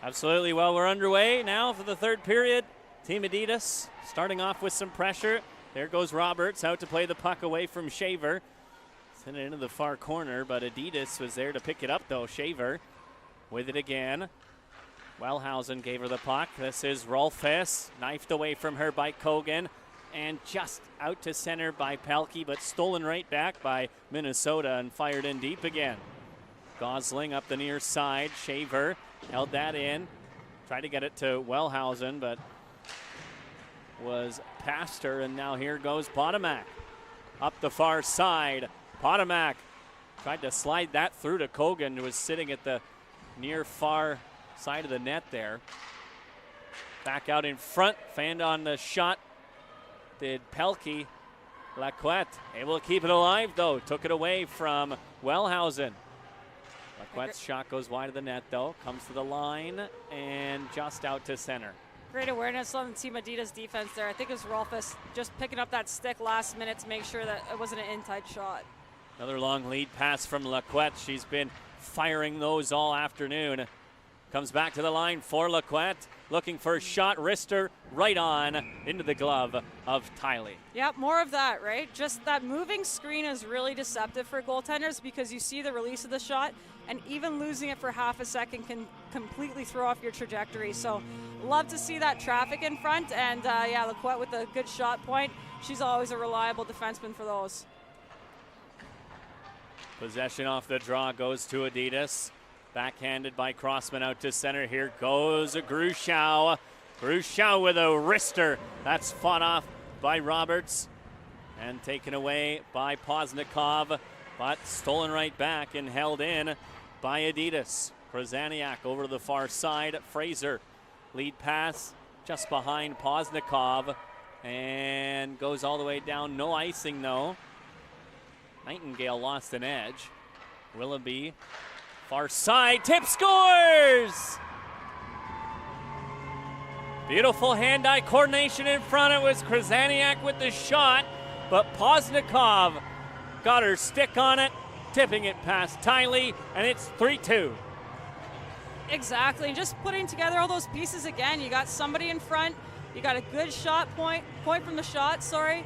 Absolutely. Well, we're underway now for the third period. Team Adidas starting off with some pressure. There goes Roberts out to play the puck away from Shaver. Sent it into the far corner, but Adidas was there to pick it up, though. Shaver with it again. Wellhausen gave her the puck. This is Rolfes, knifed away from her by Kogan, and just out to center by Pelkey, but stolen right back by Minnesota and fired in deep again. Gosling up the near side. Shaver held that in. Tried to get it to Wellhausen, but was past her, and now here goes Potomac. Up the far side. Potomac tried to slide that through to Kogan, who was sitting at the near far side of the net there. Back out in front, fanned on the shot. Did Pelkey. Lacquette able to keep it alive, though. Took it away from Wellhausen. Lacquette's shot goes wide of the net, though. Comes to the line and just out to center. Great awareness on Team Adidas defense there. I think it was Rolfes just picking up that stick last minute to make sure that it wasn't an in-tight shot. Another long lead pass from Lacquette. She's been firing those all afternoon. Comes back to the line for Lacquette. Looking for a shot. Wrister right on into the glove of Tiley. Yep, more of that, right? Just that moving screen is really deceptive for goaltenders because you see the release of the shot, and even losing it for half a second can completely throw off your trajectory. So love to see that traffic in front, and yeah, Lacquette with a good shot point. She's always a reliable defenseman for those. Possession off the draw goes to Adidas. Backhanded by Crossman out to center. Here goes Grushau. Grushau with a wrister. That's fought off by Roberts and taken away by Poznikov, but stolen right back and held in by Adidas. Krozaniak over to the far side. Fraser lead pass just behind Poznikov and goes all the way down. No icing though. Nightingale lost an edge. Willoughby, far side, tip, scores! Beautiful hand-eye coordination in front. It was Krozaniak with the shot, but Poznikov got her stick on it, tipping it past Tiley, and it's 3-2. Exactly, just putting together all those pieces again. You got somebody in front, you got a good shot point from the shot, sorry.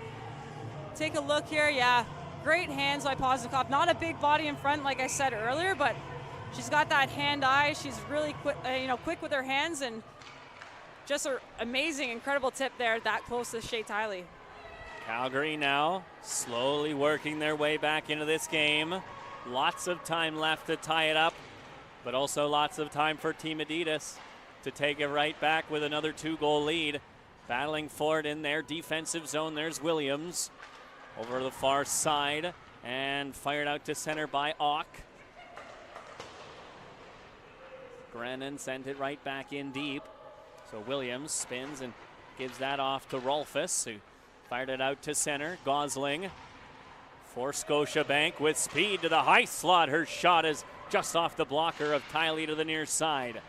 Take a look here, yeah. Great hands by Poznikov. Not a big body in front, like I said earlier, but she's got that hand-eye. She's really quick, quick with her hands, and just an amazing, incredible tip there, that close to Shea Tiley. Calgary now slowly working their way back into this game. Lots of time left to tie it up, but also lots of time for Team Adidas to take it right back with another 2-goal lead. Battling for it in their defensive zone. There's Williams. Over the far side and fired out to center by Auk. Brennan sent it right back in deep. So Williams spins and gives that off to Rolfes, who fired it out to center. Gosling for Scotiabank with speed to the high slot. Her shot is just off the blocker of Tiley to the near side.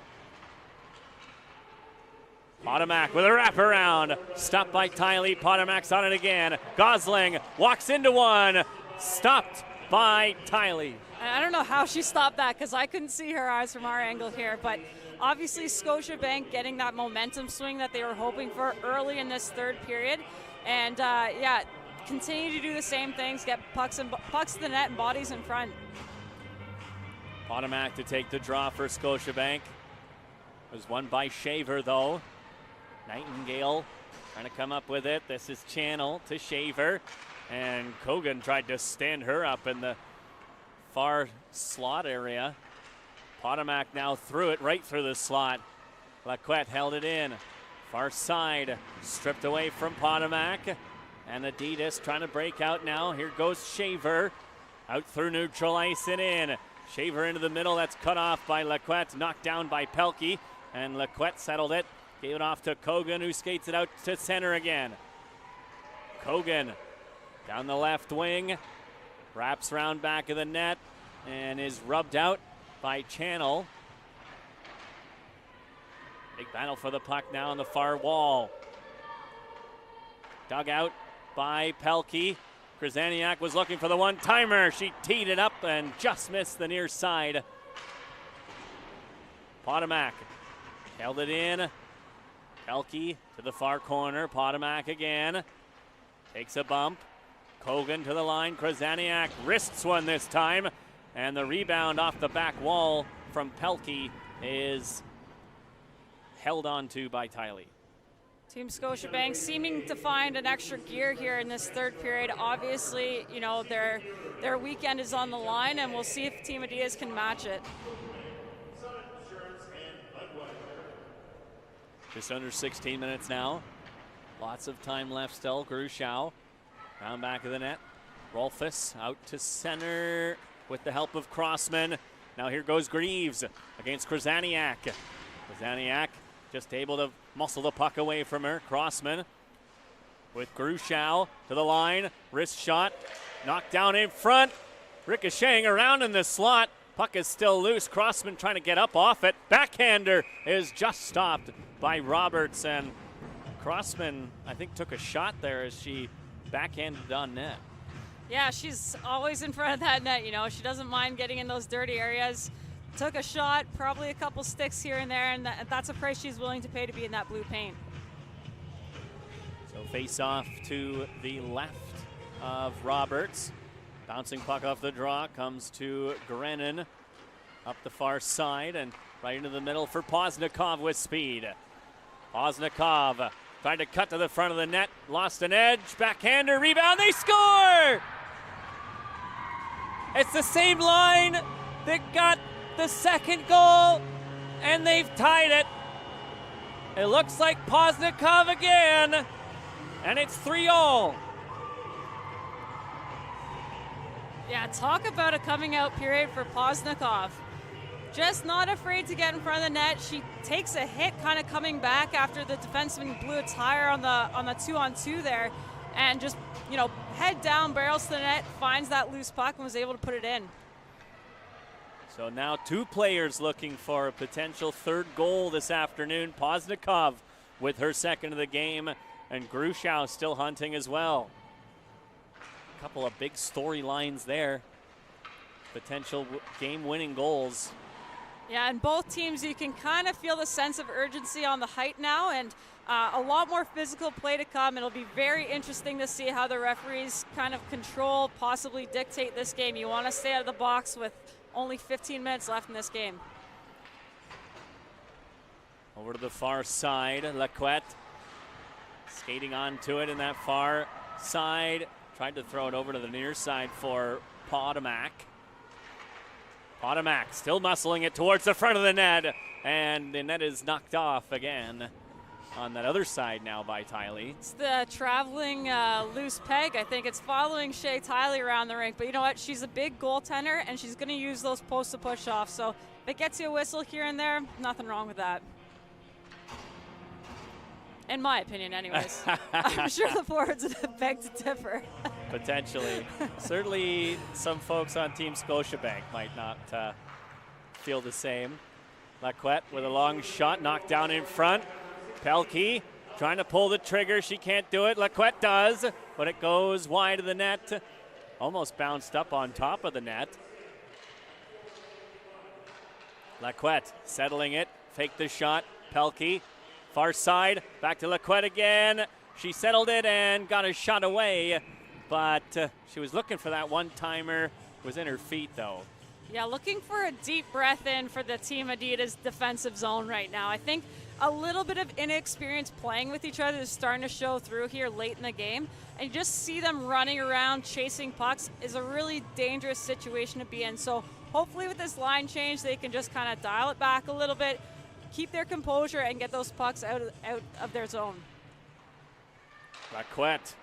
Potomac with a wraparound. Stopped by Tiley. Potomac's on it again. Gosling walks into one. Stopped by Tiley. I don't know how she stopped that because I couldn't see her eyes from our angle here, but obviously Scotiabank getting that momentum swing that they were hoping for early in this third period. And yeah, continue to do the same things, get pucks to the net and bodies in front. Potomac to take the draw for Scotiabank. It was won by Shaver though. Nightingale trying to come up with it. This is Channel to Shaver. And Kogan tried to stand her up in the far slot area. Potomac now threw it right through the slot. Lacquette held it in. Far side stripped away from Potomac. And Adidas trying to break out now. Here goes Shaver. Out through neutral ice and in. Shaver into the middle. That's cut off by Lacquette. Knocked down by Pelkey. And Lacquette settled it. Gave it off to Kogan, who skates it out to center again. Kogan down the left wing. Wraps round back of the net and is rubbed out by Channel. Big battle for the puck now on the far wall. Dug out by Pelkey. Krzyzaniak was looking for the one-timer. She teed it up and just missed the near side. Potomac held it in. Pelkey to the far corner. Potomac again. Takes a bump. Kogan to the line. Krzyzaniak wrists one this time. And the rebound off the back wall from Pelkey is held on to by Tiley. Team Scotiabank seeming to find an extra gear here in this third period. Obviously, you know, their weekend is on the line, and we'll see if Team Adidas can match it. Just under 16 minutes now. Lots of time left still. Grushau round back of the net. Rolfus out to center with the help of Crossman. Now here goes Greaves against Krzyzaniak. Krzyzaniak just able to muscle the puck away from her. Crossman with Grushau to the line. Wrist shot. Knocked down in front. Ricocheting around in the slot. Puck is still loose. Crossman trying to get up off it. Backhander is just stopped by Roberts. And Crossman, I think, took a shot there as she backhanded on net. Yeah, she's always in front of that net, you know. She doesn't mind getting in those dirty areas. Took a shot, probably a couple sticks here and there, and that's a price she's willing to pay to be in that blue paint. So face off to the left of Roberts. Bouncing puck off the draw comes to Grennan up the far side and right into the middle for Poznikov with speed. Poznikov tried to cut to the front of the net, lost an edge, backhander, rebound, they score! It's the same line that got the second goal, and they've tied it. It looks like Poznikov again, and it's 3-all. Yeah, talk about a coming out period for Poznikov. Just not afraid to get in front of the net. She takes a hit kind of coming back after the defenseman blew a tire on the 2-on-2 there, and just, you know, head down, barrels to the net, finds that loose puck and was able to put it in. So now two players looking for a potential third goal this afternoon. Poznikov with her second of the game, and Grushau still hunting as well. A couple of big storylines there. Potential game-winning goals. Yeah, and both teams, you can kind of feel the sense of urgency on the height now, and a lot more physical play to come. It'll be very interesting to see how the referees kind of control, possibly dictate this game. You want to stay out of the box with only 15 minutes left in this game. Over to the far side, Laquette skating onto it in that far side. Tried to throw it over to the near side for Potomac. Potomac still muscling it towards the front of the net, and the net is knocked off again on that other side now by Tiley. It's the traveling loose peg. I think it's following Shea Tiley around the rink, but you know what? She's a big goaltender, and she's going to use those posts to push off. So if it gets you a whistle here and there, nothing wrong with that. In my opinion, anyways. I'm sure the forwards would beg to differ. Potentially. Certainly some folks on Team Scotiabank might not feel the same. Laquette with a long shot, knocked down in front. Pelkey trying to pull the trigger. She can't do it. Laquette does, but it goes wide of the net. Almost bounced up on top of the net. Laquette settling it. Fake the shot. Pelkey. Far side, back to Laquette again. She settled it and got a shot away, but she was looking for that one-timer. Was in her feet, though. Yeah, looking for a deep breath in for the Team Adidas defensive zone right now. I think a little bit of inexperience playing with each other is starting to show through here late in the game. And you just see them running around, chasing pucks is a really dangerous situation to be in. So hopefully with this line change, they can just kind of dial it back a little bit, keep their composure, and get those pucks out of their zone. Laquette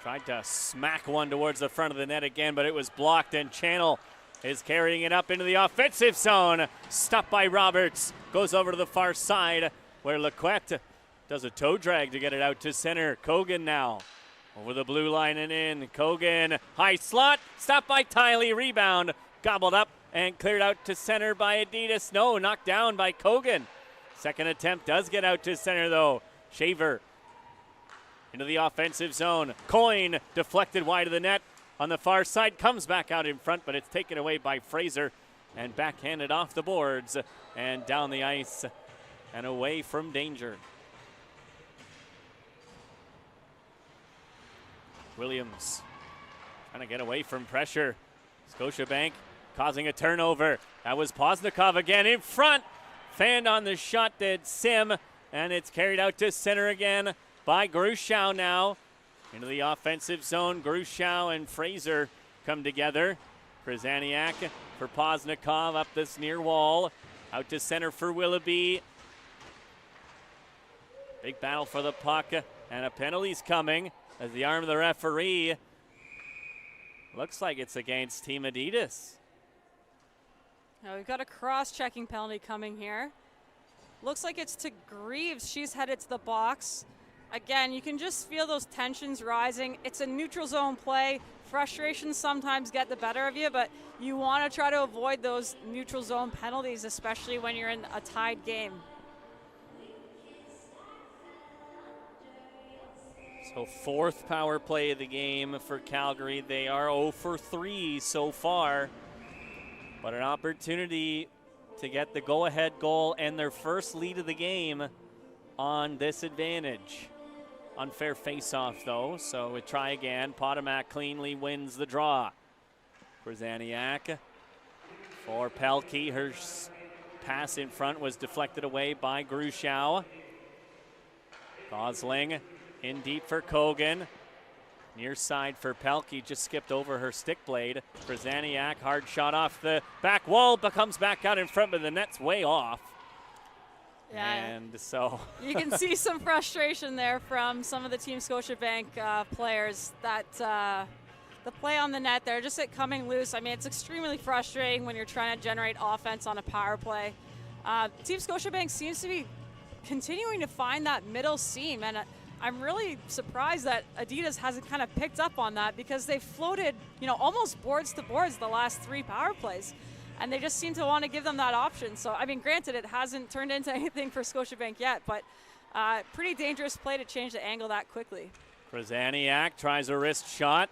tried to smack one towards the front of the net again, but it was blocked, and Channel is carrying it up into the offensive zone. Stopped by Roberts. Goes over to the far side where Laquette does a toe drag to get it out to center. Kogan now over the blue line and in. Kogan, high slot, stopped by Tiley. Rebound, gobbled up and cleared out to center by Adidas. No, knocked down by Kogan. Second attempt does get out to center, though. Shaver into the offensive zone. Coyne deflected wide of the net on the far side, comes back out in front, but it's taken away by Fraser and backhanded off the boards and down the ice and away from danger. Williams trying to get away from pressure. Scotiabank causing a turnover. That was Poznikov again in front. Fanned on the shot did Sim, and it's carried out to center again by Grushow now. Into the offensive zone, Grushow and Fraser come together. Krasaniak for Poznikov up this near wall. Out to center for Willoughby. Big battle for the puck, and a penalty's coming as the arm of the referee. Looks like it's against Team Adidas. Now we've got a cross-checking penalty coming here. Looks like it's to Greaves. She's headed to the box. Again, you can just feel those tensions rising. It's a neutral zone play. Frustrations sometimes get the better of you, but you want to try to avoid those neutral zone penalties, especially when you're in a tied game. So fourth power play of the game for Calgary. They are 0 for 3 so far, but an opportunity to get the go-ahead goal and their first lead of the game on this advantage. Unfair face-off though, so we try again. Potomac cleanly wins the draw. Krasaniak for Pelkey. Her pass in front was deflected away by Grushow. Gosling in deep for Kogan. Near side for Pelkey, just skipped over her stick blade. Krasaniak, hard shot off the back wall, but comes back out in front, but the net's way off. Yeah. And so you can see some frustration there from some of the Team Scotiabank players that the play on the net there, just it coming loose. I mean, it's extremely frustrating when you're trying to generate offense on a power play. Team Scotiabank seems to be continuing to find that middle seam, and I'm really surprised that Adidas hasn't kind of picked up on that, because they've floated, almost boards to boards the last 3 power plays, and they just seem to want to give them that option. So, I mean, granted, it hasn't turned into anything for Scotiabank yet, but pretty dangerous play to change the angle that quickly. Krasaniak tries a wrist shot.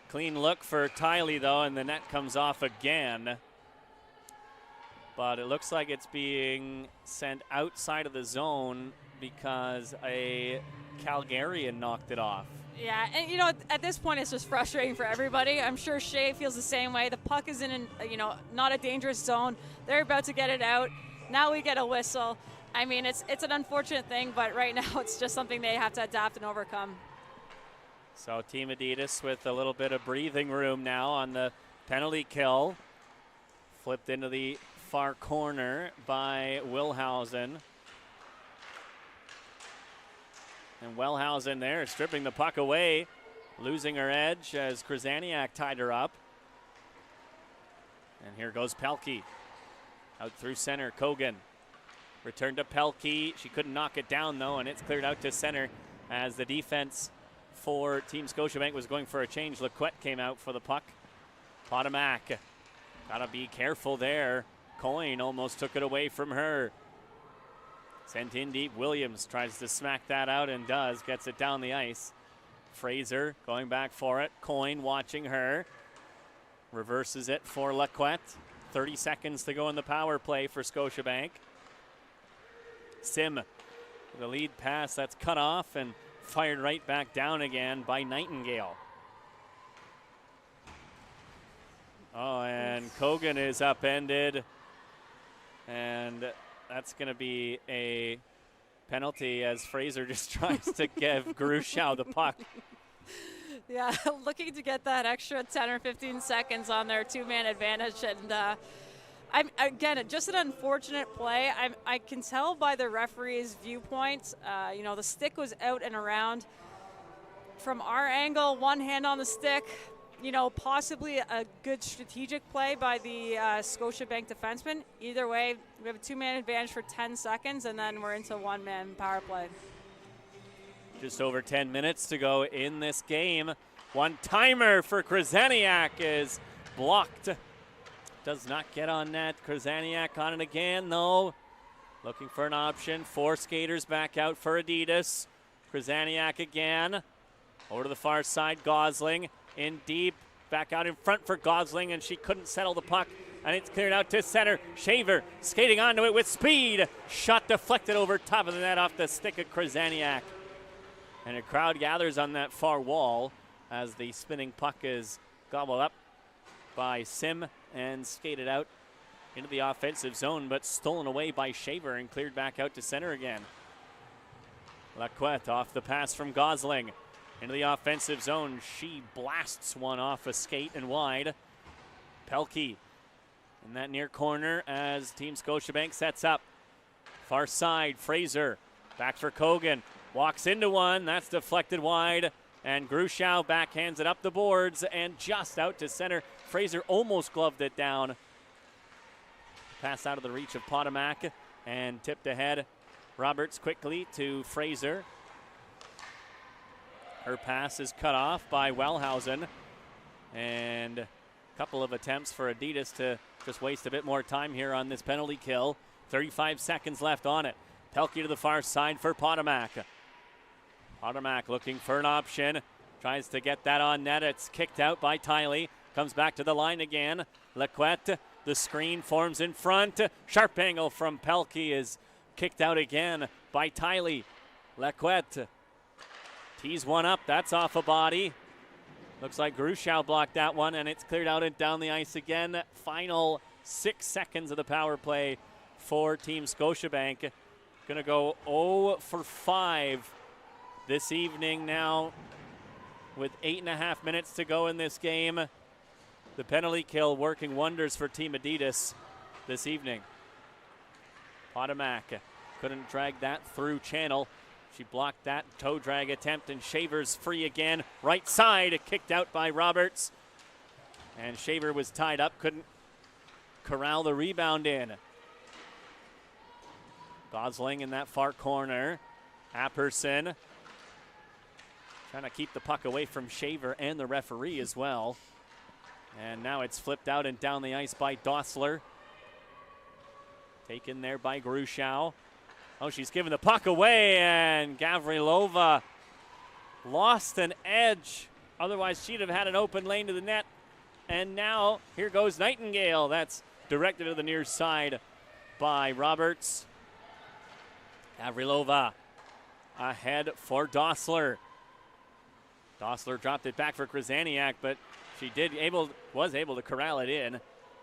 Clean look for Tiley, though, and the net comes off again. But it looks like it's being sent outside of the zone because a Calgarian knocked it off. Yeah, and at this point it's just frustrating for everybody. I'm sure Shea feels the same way. The puck is in not a dangerous zone. They're about to get it out. Now we get a whistle. I mean, it's an unfortunate thing, but right now it's just something they have to adapt and overcome. So Team Adidas with a little bit of breathing room now on the penalty kill. Flipped into the far corner by Wilhausen. And Wellhausen there stripping the puck away, losing her edge as Krasaniak tied her up. And here goes Pelkey. Out through center, Kogan. Return to Pelkey. She couldn't knock it down though, and it's cleared out to center as the defense for Team Scotiabank was going for a change. Lequette came out for the puck. Potomac, gotta be careful there. Coyne almost took it away from her. Sent in deep. Williams tries to smack that out and does. Gets it down the ice. Fraser going back for it. Coyne watching her. Reverses it for Lequette. 30 seconds to go in the power play for Scotiabank. Sim, the lead pass that's cut off and fired right back down again by Nightingale. Oh, and Kogan is upended. And that's going to be a penalty as Fraser just tries to give Grushow the puck. Yeah, looking to get that extra 10 or 15 seconds on their 2-man advantage. And again, just an unfortunate play. I can tell by the referee's viewpoint, the stick was out and around. From our angle, one hand on the stick, possibly a good strategic play by the Scotiabank defenseman. Either way, we have a 2-man advantage for 10 seconds, and then we're into 1-man power play. Just over 10 minutes to go in this game. One timer for Krasaniak is blocked. Does not get on net. Krasaniak on it again, though. Looking for an option. 4 skaters back out for Adidas. Krasaniak again. Over to the far side, Gosling in deep. Back out in front for Gosling, and she couldn't settle the puck. And it's cleared out to center. Shaver skating onto it with speed. Shot deflected over top of the net off the stick of Krasaniak. And a crowd gathers on that far wall as the spinning puck is gobbled up by Sim and skated out into the offensive zone, but stolen away by Shaver and cleared back out to center again. Lacquette off the pass from Gosling into the offensive zone. She blasts one off a skate and wide. Pelkey in that near corner as Team Scotiabank sets up. Far side, Fraser back for Kogan. Walks into one, that's deflected wide. And Grushow backhands it up the boards and just out to center. Fraser almost gloved it down. Pass out of the reach of Potomac and tipped ahead. Roberts quickly to Fraser. Her pass is cut off by Wellhausen. And a couple of attempts for Adidas to just waste a bit more time here on this penalty kill. 35 seconds left on it. Pelkey to the far side for Potomac. Potomac looking for an option. Tries to get that on net. It's kicked out by Tiley. Comes back to the line again. Lacquette, the screen forms in front. Sharp angle from Pelkey is kicked out again by Tiley. Lacquette tees one up. That's off a body. Looks like Grushow blocked that one, and it's cleared out and down the ice again. Final 6 seconds of the power play for Team Scotiabank. Going to go 0 for 5 this evening now with 8.5 minutes to go in this game. The penalty kill working wonders for Team Adidas this evening. Potomac couldn't drag that through channel. She blocked that toe drag attempt, and Shaver's free again. Right side, kicked out by Roberts. And Shaver was tied up, couldn't corral the rebound in. Gosling in that far corner. Apperson trying to keep the puck away from Shaver and the referee as well. And now it's flipped out and down the ice by Dossler. Taken there by Grushow. Oh, she's giving the puck away, and Gavrilova lost an edge. Otherwise, she'd have had an open lane to the net. And now, here goes Nightingale. That's directed to the near side by Roberts. Gavrilova ahead for Dossler. Dossler dropped it back for Krasaniak, but she was able to corral it in.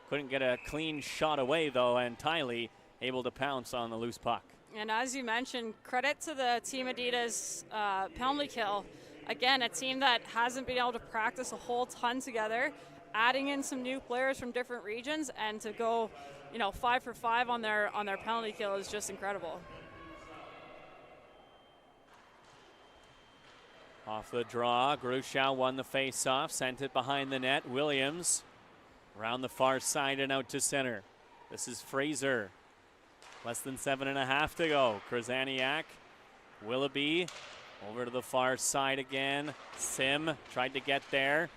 Couldn't get a clean shot away, though, and Tiley able to pounce on the loose puck. And as you mentioned, credit to the Team Adidas penalty kill. Again, a team that hasn't been able to practice a whole ton together, adding in some new players from different regions, and to go, 5 for 5 on their penalty kill is just incredible. Off the draw, Grushow won the face-off, sent it behind the net. Williams around the far side and out to center. This is Fraser. Less than 7.5 to go. Krasaniak, Willoughby, over to the far side again. Sim tried to get there.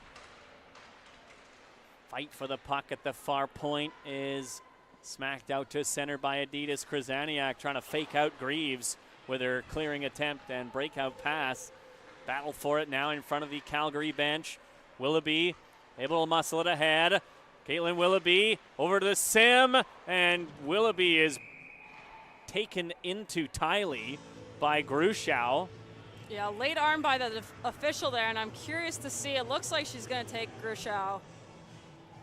Fight for the puck at the far point is smacked out to center by Adidas. Krasaniak trying to fake out Greaves with her clearing attempt and breakout pass. Battle for it now in front of the Calgary bench. Willoughby able to muscle it ahead. Caitlin Willoughby over to the Sim, and Willoughby is taken into Tiley by Grushow. Yeah, late arm by the official there, and I'm curious to see. It looks like she's going to take Grushow.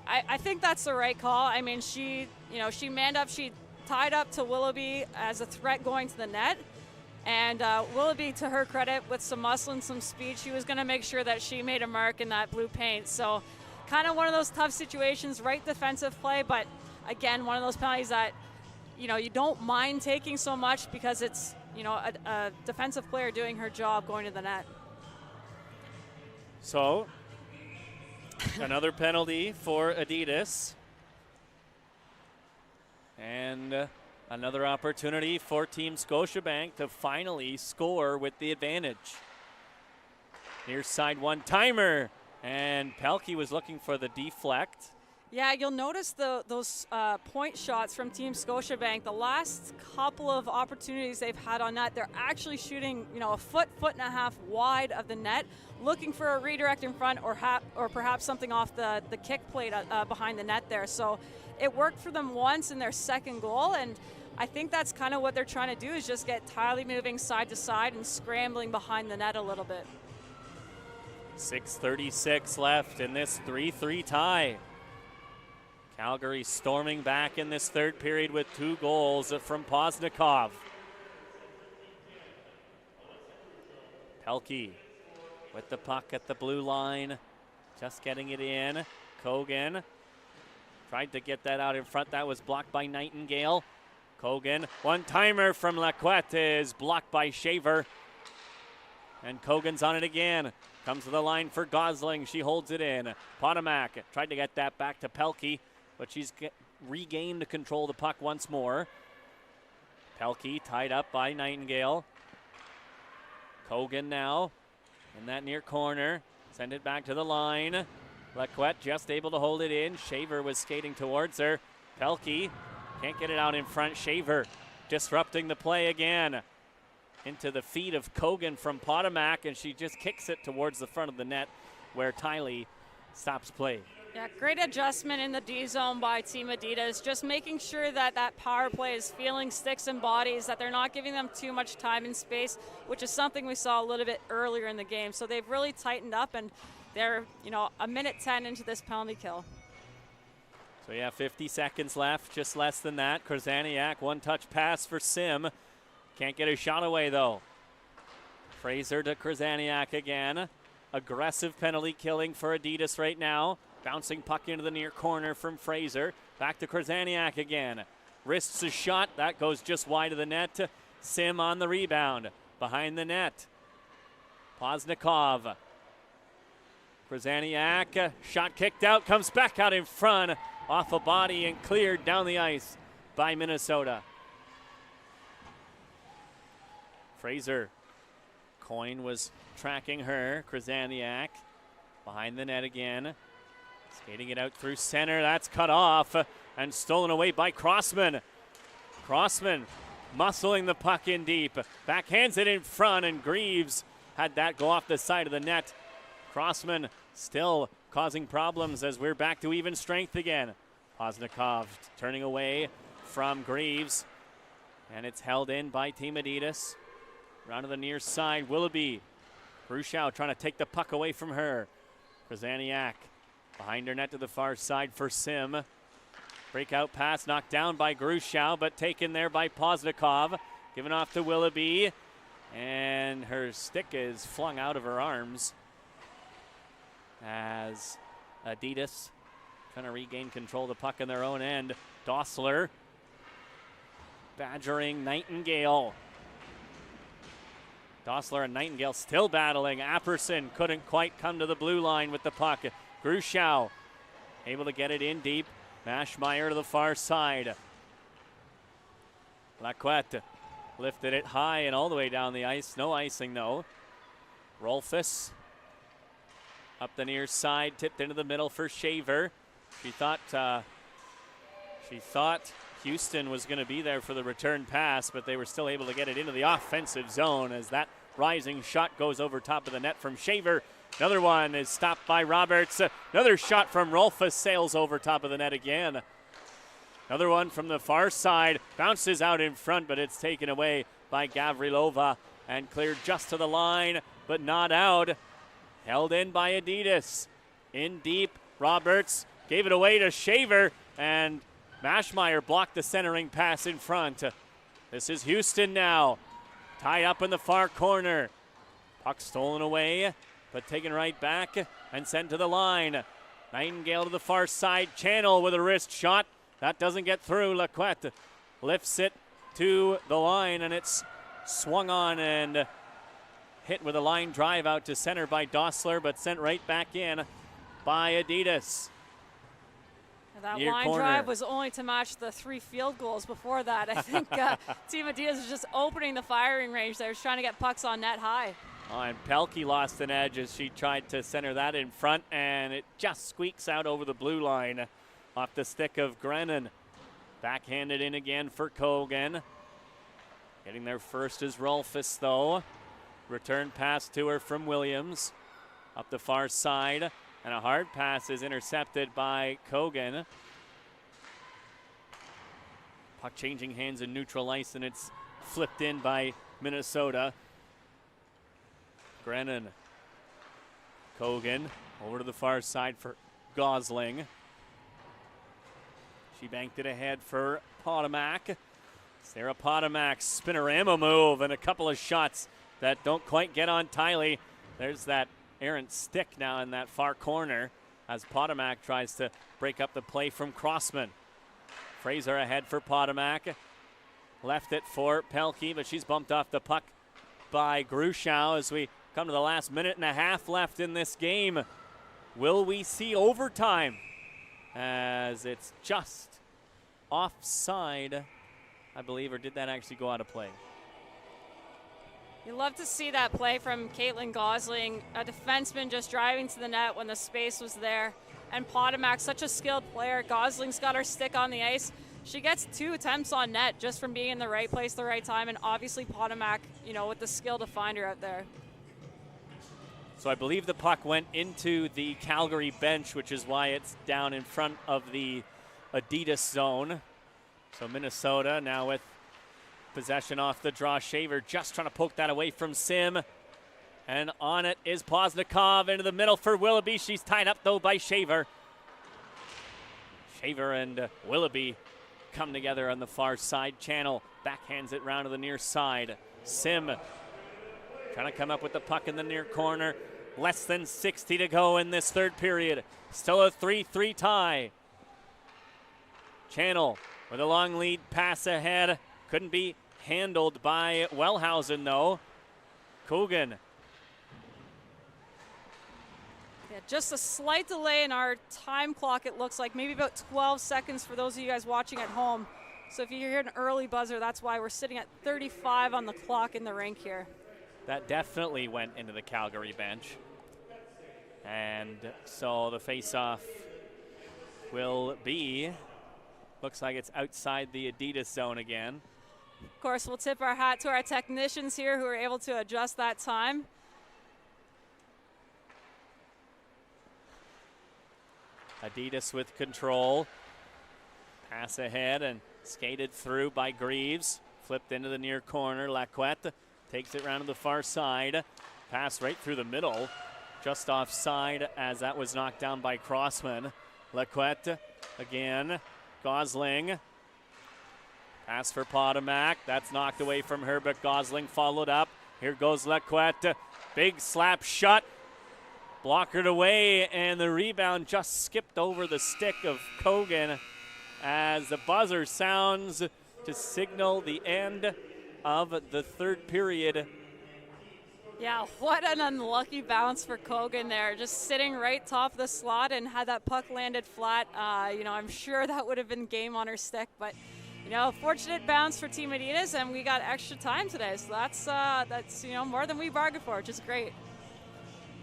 I think that's the right call. I mean, she manned up. She tied up to Willoughby as a threat going to the net. And Willoughby, to her credit, with some muscle and some speed, she was going to make sure that she made a mark in that blue paint. So kind of one of those tough situations, right defensive play, but again, one of those penalties that, you don't mind taking so much because it's, a defensive player doing her job going to the net. So another penalty for Adidas. And another opportunity for Team Scotiabank to finally score with the advantage. Near side one-timer, and Pelkey was looking for the deflect. Yeah, you'll notice those point shots from Team Scotiabank. The last couple of opportunities they've had on net, they're actually shooting, a foot and a half wide of the net, looking for a redirect in front or perhaps something off the kick plate behind the net there. So it worked for them once in their second goal, and I think that's kind of what they're trying to do, is just get Tylee moving side to side and scrambling behind the net a little bit. 6:36 left in this 3-3 tie. Calgary storming back in this third period with 2 goals from Poznikov. Pelkey with the puck at the blue line, just getting it in. Kogan tried to get that out in front. That was blocked by Nightingale. Kogan, one-timer from Lacquette is blocked by Shaver. And Kogan's on it again. Comes to the line for Gosling. She holds it in. Potomac tried to get that back to Pelkey, but she's regained control of the puck once more. Pelkey tied up by Nightingale. Kogan now in that near corner. Send it back to the line. Lacquette just able to hold it in. Shaver was skating towards her. Pelkey can't get it out in front. Shaver disrupting the play again. Into the feet of Kogan from Potomac, and she just kicks it towards the front of the net where Tylee stops play. Yeah, great adjustment in the D zone by Team Adidas, just making sure that power play is feeling sticks and bodies, that they're not giving them too much time and space, which is something we saw a little bit earlier in the game. So they've really tightened up, and they're, a minute 10 into this penalty kill. So yeah, 50 seconds left, just less than that. Krasaniak, one-touch pass for Sim. Can't get a shot away, though. Fraser to Krasaniak again. Aggressive penalty killing for Adidas right now. Bouncing puck into the near corner from Fraser. Back to Krasaniak again. Wrists a shot. That goes just wide of the net. Sim on the rebound. Behind the net. Poznikov. Krasaniak. Shot kicked out. Comes back out in front. Off a body and cleared down the ice by Minnesota. Fraser. Coyne was tracking her. Krasaniak behind the net again. Skating it out through center. That's cut off and stolen away by Crossman. Crossman muscling the puck in deep. Backhands it in front, and Greaves had that go off the side of the net. Crossman still causing problems as we're back to even strength again. Poznikov turning away from Greaves, and it's held in by Team Adidas. Round to the near side, Willoughby. Grushow trying to take the puck away from her. Krasaniak behind her net to the far side for Sim. Breakout pass knocked down by Grushow, but taken there by Poznikov. Given off to Willoughby, and her stick is flung out of her arms as Adidas trying to regain control of the puck in their own end. Dossler badgering Nightingale. Dossler and Nightingale still battling. Apperson couldn't quite come to the blue line with the puck. Grushow able to get it in deep. Maschmeyer to the far side. Lacquette lifted it high and all the way down the ice. No icing though. Rolfus up the near side, tipped into the middle for Shaver. She thought Houston was going to be there for the return pass, but they were still able to get it into the offensive zone as that rising shot goes over top of the net from Shaver. Another one is stopped by Roberts. Another shot from Rolfus sails over top of the net again. Another one from the far side. Bounces out in front, but it's taken away by Gavrilova and cleared just to the line, but not out. Held in by Adidas. In deep, Roberts gave it away to Shaver, and Maschmeyer blocked the centering pass in front. This is Houston now. Tied up in the far corner. Puck stolen away, but taken right back and sent to the line. Nightingale to the far side. Channel with a wrist shot. That doesn't get through. Lacquette lifts it to the line, and it's swung on and hit with a line drive out to center by Dossler, but sent right back in by Adidas. That Near line corner. drive was only to match the 3 field goals before that. I think Team Adidas was just opening the firing range. They were trying to get pucks on net high. Oh, and Pelkey lost an edge as she tried to center that in front, and it just squeaks out over the blue line. Off the stick of Grennan. Backhanded in again for Kogan. Getting there first is Rolfus, though. Return pass to her from Williams. Up the far side. And a hard pass is intercepted by Kogan. Puck changing hands in neutral ice, and it's flipped in by Minnesota. Grennan. Kogan over to the far side for Gosling. She banked it ahead for Potomac. Sarah Potomac, spinorama move, and a couple of shots that don't quite get on Tiley. There's that errant stick now in that far corner as Potomac tries to break up the play from Crossman. Fraser ahead for Potomac. Left it for Pelkey, but she's bumped off the puck by Grushow as we come to the last minute and a half left in this game. Will we see overtime? As it's just offside, I believe, or did that actually go out of play? You love to see that play from Caitlin Gosling, a defenseman just driving to the net when the space was there. And Potomac, such a skilled player. Gosling's got her stick on the ice. She gets 2 attempts on net just from being in the right place, the right time, and obviously Potomac, with the skill to find her out there. So I believe the puck went into the Calgary bench, which is why it's down in front of the Adidas zone. So Minnesota now with possession off the draw. Shaver just trying to poke that away from Sim. And on it is Poznikov into the middle for Willoughby. She's tied up, though, by Shaver. Shaver and Willoughby come together on the far side channel. Backhands it round to the near side. Sim trying to come up with the puck in the near corner. Less than 60 to go in this third period. Still a 3-3 tie. Channel with a long lead pass ahead. Couldn't be handled by Wellhausen, though. Coogan. Yeah, just a slight delay in our time clock, it looks like. Maybe about 12 seconds for those of you guys watching at home. So if you hear an early buzzer, that's why we're sitting at 35 on the clock in the rink here. That definitely went into the Calgary bench. And so the face-off will be, looks like it's outside the Adidas zone again. Of course, we'll tip our hat to our technicians here who are able to adjust that time. Adidas with control. Pass ahead and skated through by Greaves. Flipped into the near corner. Lacquette takes it round to the far side. Pass right through the middle. Just offside as that was knocked down by Crossman. Lacquette again. Gosling. Pass for Potomac. That's knocked away from her, but Gosling followed up. Here goes Lacquette. Big slap shot. Blockered away, and the rebound just skipped over the stick of Kogan as the buzzer sounds to signal the end of the third period. Yeah, what an unlucky bounce for Kogan there. Just sitting right top of the slot, and had that puck landed flat, I'm sure that would have been game on her stick. But, fortunate bounce for Team Adidas, and we got extra time today. So that's more than we bargained for, which is great.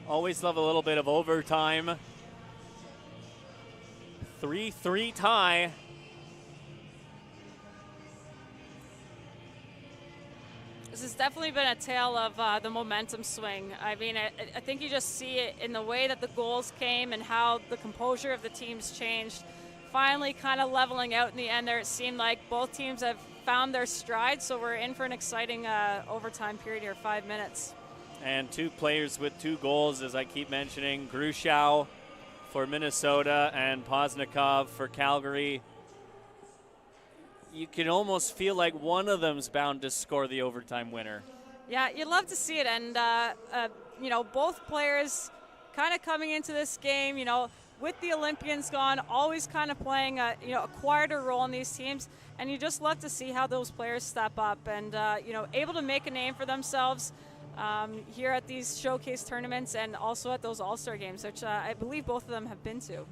Always love a little bit of overtime. 3-3 tie. This has definitely been a tale of the momentum swing. I mean, I think you just see it in the way that the goals came and how the composure of the teams changed. Finally kind of leveling out in the end there. It seemed like both teams have found their stride, so we're in for an exciting overtime period here, 5 minutes. And 2 players with 2 goals, as I keep mentioning. Grushow for Minnesota and Poznikov for Calgary. You can almost feel like one of them's bound to score the overtime winner. Yeah, you'd love to see it. And, both players kind of coming into this game, with the Olympians gone, always kind of playing a quieter role in these teams. And you just love to see how those players step up and, able to make a name for themselves here at these showcase tournaments and also at those All-Star games, which I believe both of them have been to.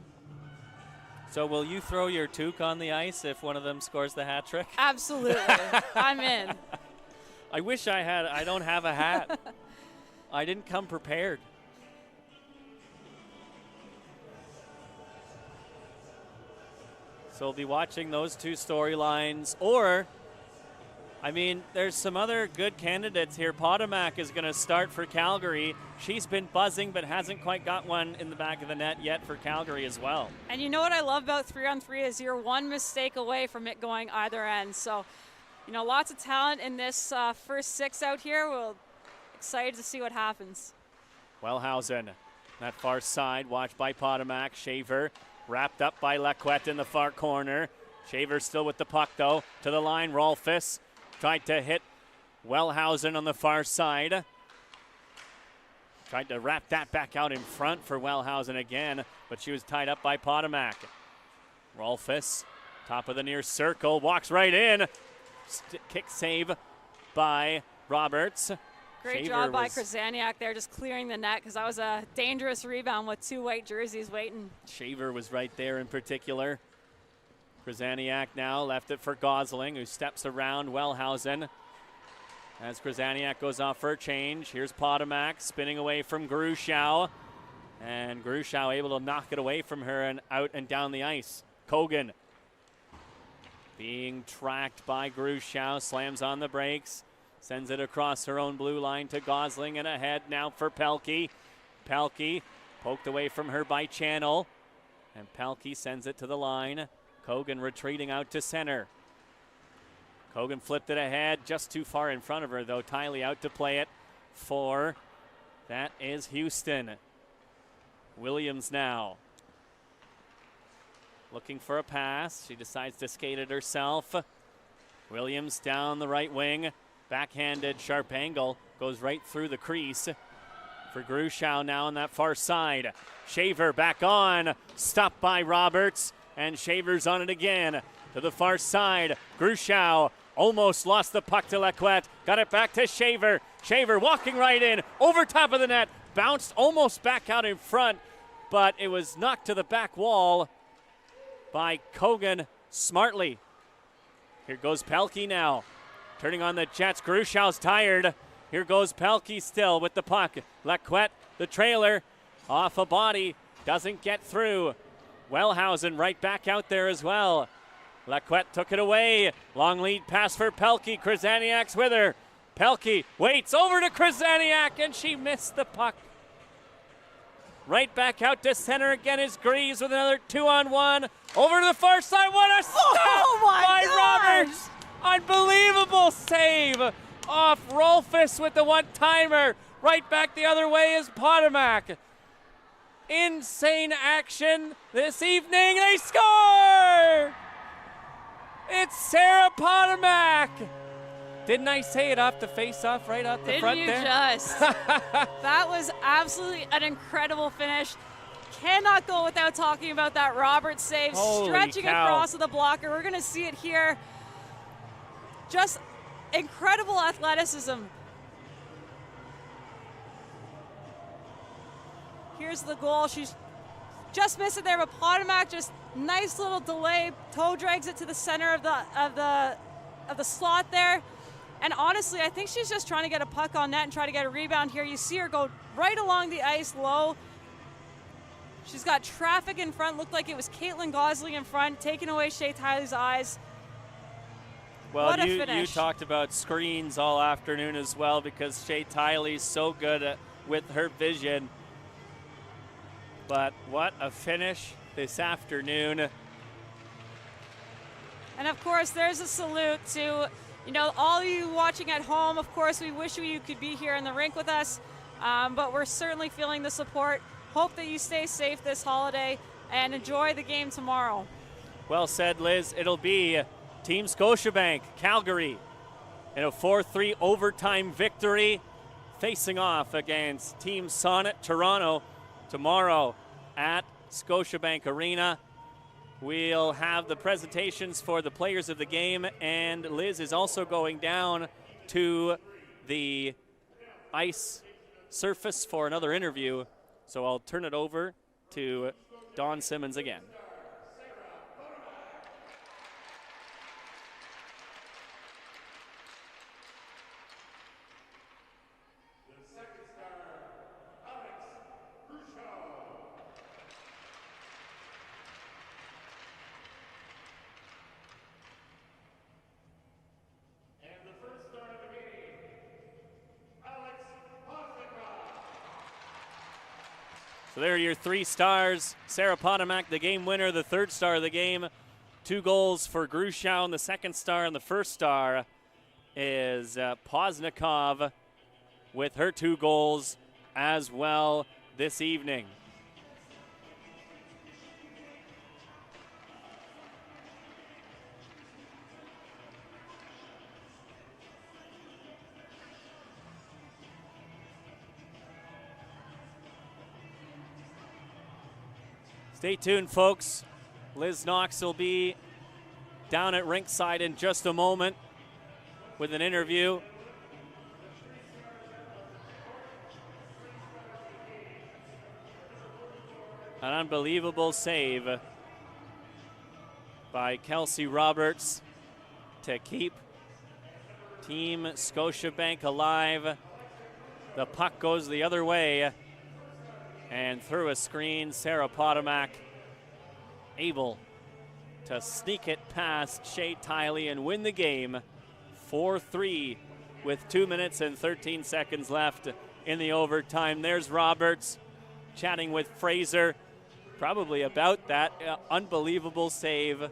So will you throw your toque on the ice if one of them scores the hat trick? Absolutely. I'm in. I wish I had. I don't have a hat. I didn't come prepared. So we'll be watching those two storylines. Or, I mean, there's some other good candidates here. Potomac is going to start for Calgary. She's been buzzing but hasn't quite got one in the back of the net yet for Calgary as well. And you know what I love about 3-on-3 is you're one mistake away from it going either end. So, you know, lots of talent in this first 6 out here. We're excited to see what happens. Wellhausen, that far side, watched by Potomac. Shaver wrapped up by Lacquette in the far corner. Shaver still with the puck, though. To the line, Rolfus tried to hit Wellhausen on the far side. Tried to wrap that back out in front for Wellhausen again, but she was tied up by Potomac. Rolfus, top of the near circle, walks right in. Kick save by Roberts. Great job by Krasaniak there, just clearing the net, because that was a dangerous rebound with 2 white jerseys waiting. Shaver was right there in particular. Krasaniak now left it for Gosling, who steps around Wellhausen. As Krasaniak goes off for a change, here's Potomac spinning away from Grushow. And Grushow able to knock it away from her and out and down the ice. Kogan being tracked by Grushow, slams on the brakes, sends it across her own blue line to Gosling, and ahead now for Pelkey. Pelkey poked away from her by Channel, and Pelkey sends it to the line. Kogan retreating out to center. Kogan flipped it ahead, just too far in front of her, though. Tiley out to play it for, that is Houston. Williams now looking for a pass. She decides to skate it herself. Williams down the right wing. Backhanded sharp angle, goes right through the crease for Grushow now on that far side. Shaver back on, stopped by Roberts, and Shaver's on it again to the far side. Grushow almost lost the puck to Lacquette, got it back to Shaver. Shaver walking right in, over top of the net, bounced almost back out in front, but it was knocked to the back wall by Kogan smartly. Here goes Pelkey now. Turning on the Jets, Grushow's tired. Here goes Pelkey still with the puck. Lacquette, the trailer, off a body, doesn't get through. Wellhausen right back out there as well. Lacquette took it away. Long lead pass for Pelkey. Krasaniak's with her. Pelkey waits over to Krasaniak, and she missed the puck. Right back out to center again is Greaves with another 2-on-1. Over to the far side. What a stop by Roberts! Unbelievable save off Rolfus with the one-timer. Right back the other way is Potomac. Insane action this evening. They score! It's Sarah Potomac. Didn't I say it off the face-off right out the front there? Didn't you just? That was absolutely an incredible finish. Cannot go without talking about that Roberts save. Holy stretching cow. across of the blocker. We're going to see it here. Just incredible athleticism. Here's the goal. She's just missed it there, but Potomac just nice little delay. Toe drags it to the center of the slot there. And honestly, I think she's just trying to get a puck on net and try to get a rebound here. You see her go right along the ice low. She's got traffic in front. Looked like it was Caitlin Gosling in front, taking away Shea Tiley's eyes. Well, you talked about screens all afternoon as well, because Shea Tiley's so good with her vision. But what a finish this afternoon. And of course, there's a salute to, all of you watching at home. Of course, we wish you could be here in the rink with us, but we're certainly feeling the support. Hope that you stay safe this holiday and enjoy the game tomorrow. Well said, Liz. It'll be Team Scotiabank, Calgary, in a 4-3 overtime victory, facing off against Team Sonnet, Toronto, tomorrow at Scotiabank Arena. We'll have the presentations for the players of the game, and Liz is also going down to the ice surface for another interview. So I'll turn it over to Don Simmons again. So there are your 3 stars. Sarah Potomac, the game winner, the 3rd star of the game. 2 goals for Grushow, and the 2nd star, and the 1st star is Poznikov with her 2 goals as well this evening. Stay tuned, folks. Liz Knox will be down at rinkside in just a moment with an interview. An unbelievable save by Kelsey Roberts to keep Team Scotiabank alive. The puck goes the other way, and through a screen, Sarah Potomac able to sneak it past Shay Tiley and win the game 4-3 with 2 minutes and 13 seconds left in the overtime. There's Roberts chatting with Fraser, probably about that unbelievable save.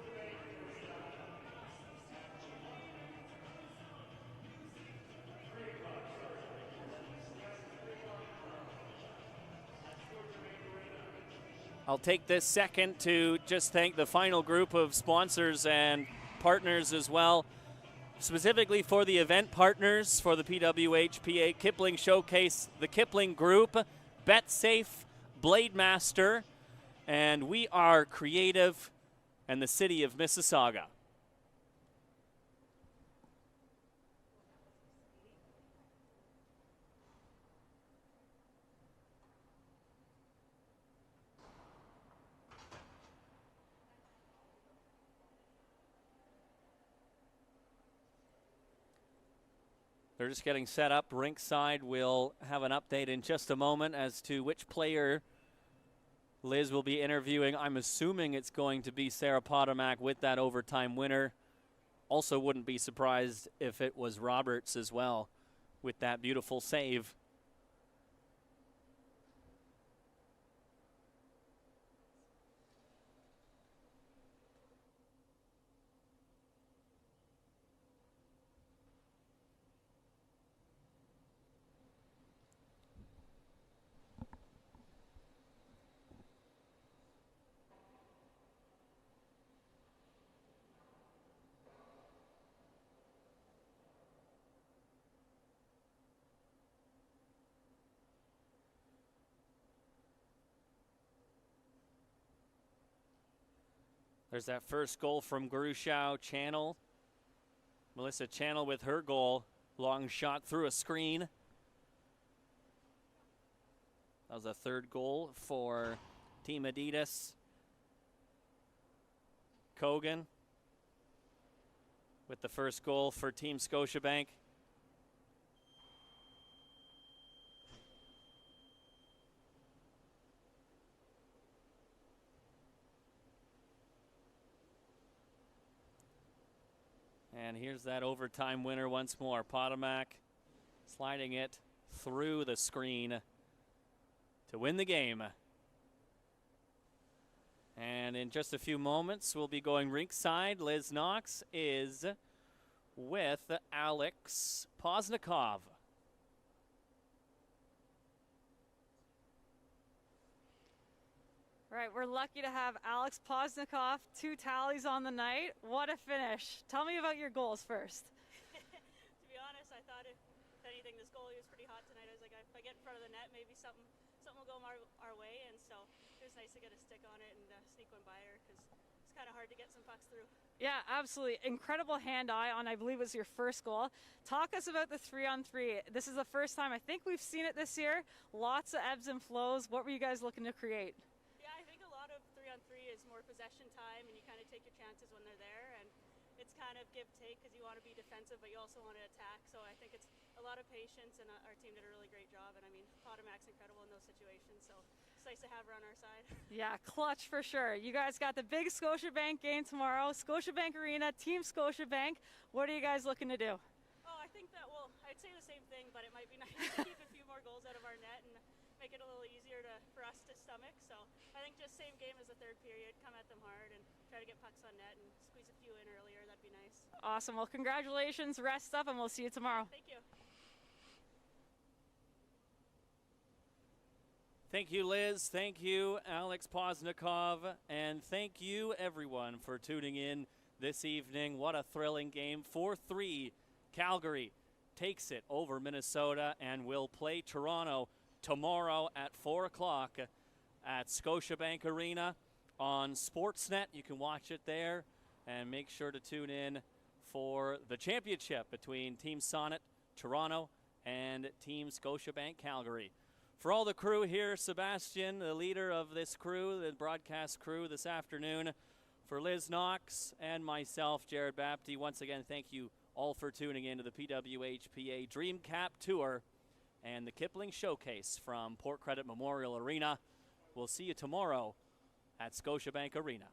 I'll take this second to just thank the final group of sponsors and partners as well, specifically for the event partners for the PWHPA Kipling Showcase, the Kipling Group, BetSafe, Blademaster, and We Are Creative, and the City of Mississauga. They're just getting set up. Rinkside will have an update in just a moment as to which player Liz will be interviewing. I'm assuming it's going to be Sarah Potomac with that overtime winner. Also wouldn't be surprised if it was Roberts as well with that beautiful save. There's that first goal from Grushow. Channel. Melissa Channel with her goal. Long shot through a screen. That was a 3rd goal for Team Adidas. Kogan with the first goal for Team Scotiabank. And here's that overtime winner once more. Potomac sliding it through the screen to win the game. And in just a few moments, we'll be going rinkside. Liz Knox is with Alex Poznikov. Right, we're lucky to have Alex Poznikov, 2 tallies on the night. What a finish. Tell me about your goals first. To be honest, I thought if anything, this goalie was pretty hot tonight. I was like, if I get in front of the net, maybe something will go our way. And so it was nice to get a stick on it and sneak one by her because it's kind of hard to get some pucks through. Yeah, absolutely. Incredible hand-eye on, I believe, was your first goal. Talk us about the 3-on-3. This is the first time I think we've seen it this year. Lots of ebbs and flows. What were you guys looking to create? Is more possession time, and you kind of take your chances when they're there, and it's kind of give-take because you want to be defensive, but you also want to attack. So I think it's a lot of patience, and our team did a really great job. And I mean, Potomac's incredible in those situations, so it's nice to have her on our side. Yeah, clutch for sure. You guys got the big Scotiabank game tomorrow, Scotiabank Arena, Team Scotiabank. What are you guys looking to do? Oh, I think that, well, I'd say the same thing, but it might be nice to keep a few more goals out of our net and make make it a little easier for us to stomach. So I think just same game as the third period, come at them hard and try to get pucks on net and squeeze a few in earlier. That'd be nice. Awesome. Well, congratulations. Rest up, and we'll see you tomorrow. Thank you. Thank you, Liz. Thank you, Alex Poznikov. And thank you, everyone, for tuning in this evening. What a thrilling game. 4-3, Calgary takes it over Minnesota and will play Toronto tomorrow at 4 o'clock at Scotiabank Arena on Sportsnet. You can watch it there, and make sure to tune in for the championship between Team Sonnet Toronto and Team Scotiabank Calgary. For all the crew here, Sebastian, the leader of this crew, the broadcast crew this afternoon, for Liz Knox and myself, Jared Bapty, once again, thank you all for tuning in to the PWHPA Dream Cap Tour and the Kipling Showcase from Port Credit Memorial Arena. We'll see you tomorrow at Scotiabank Arena.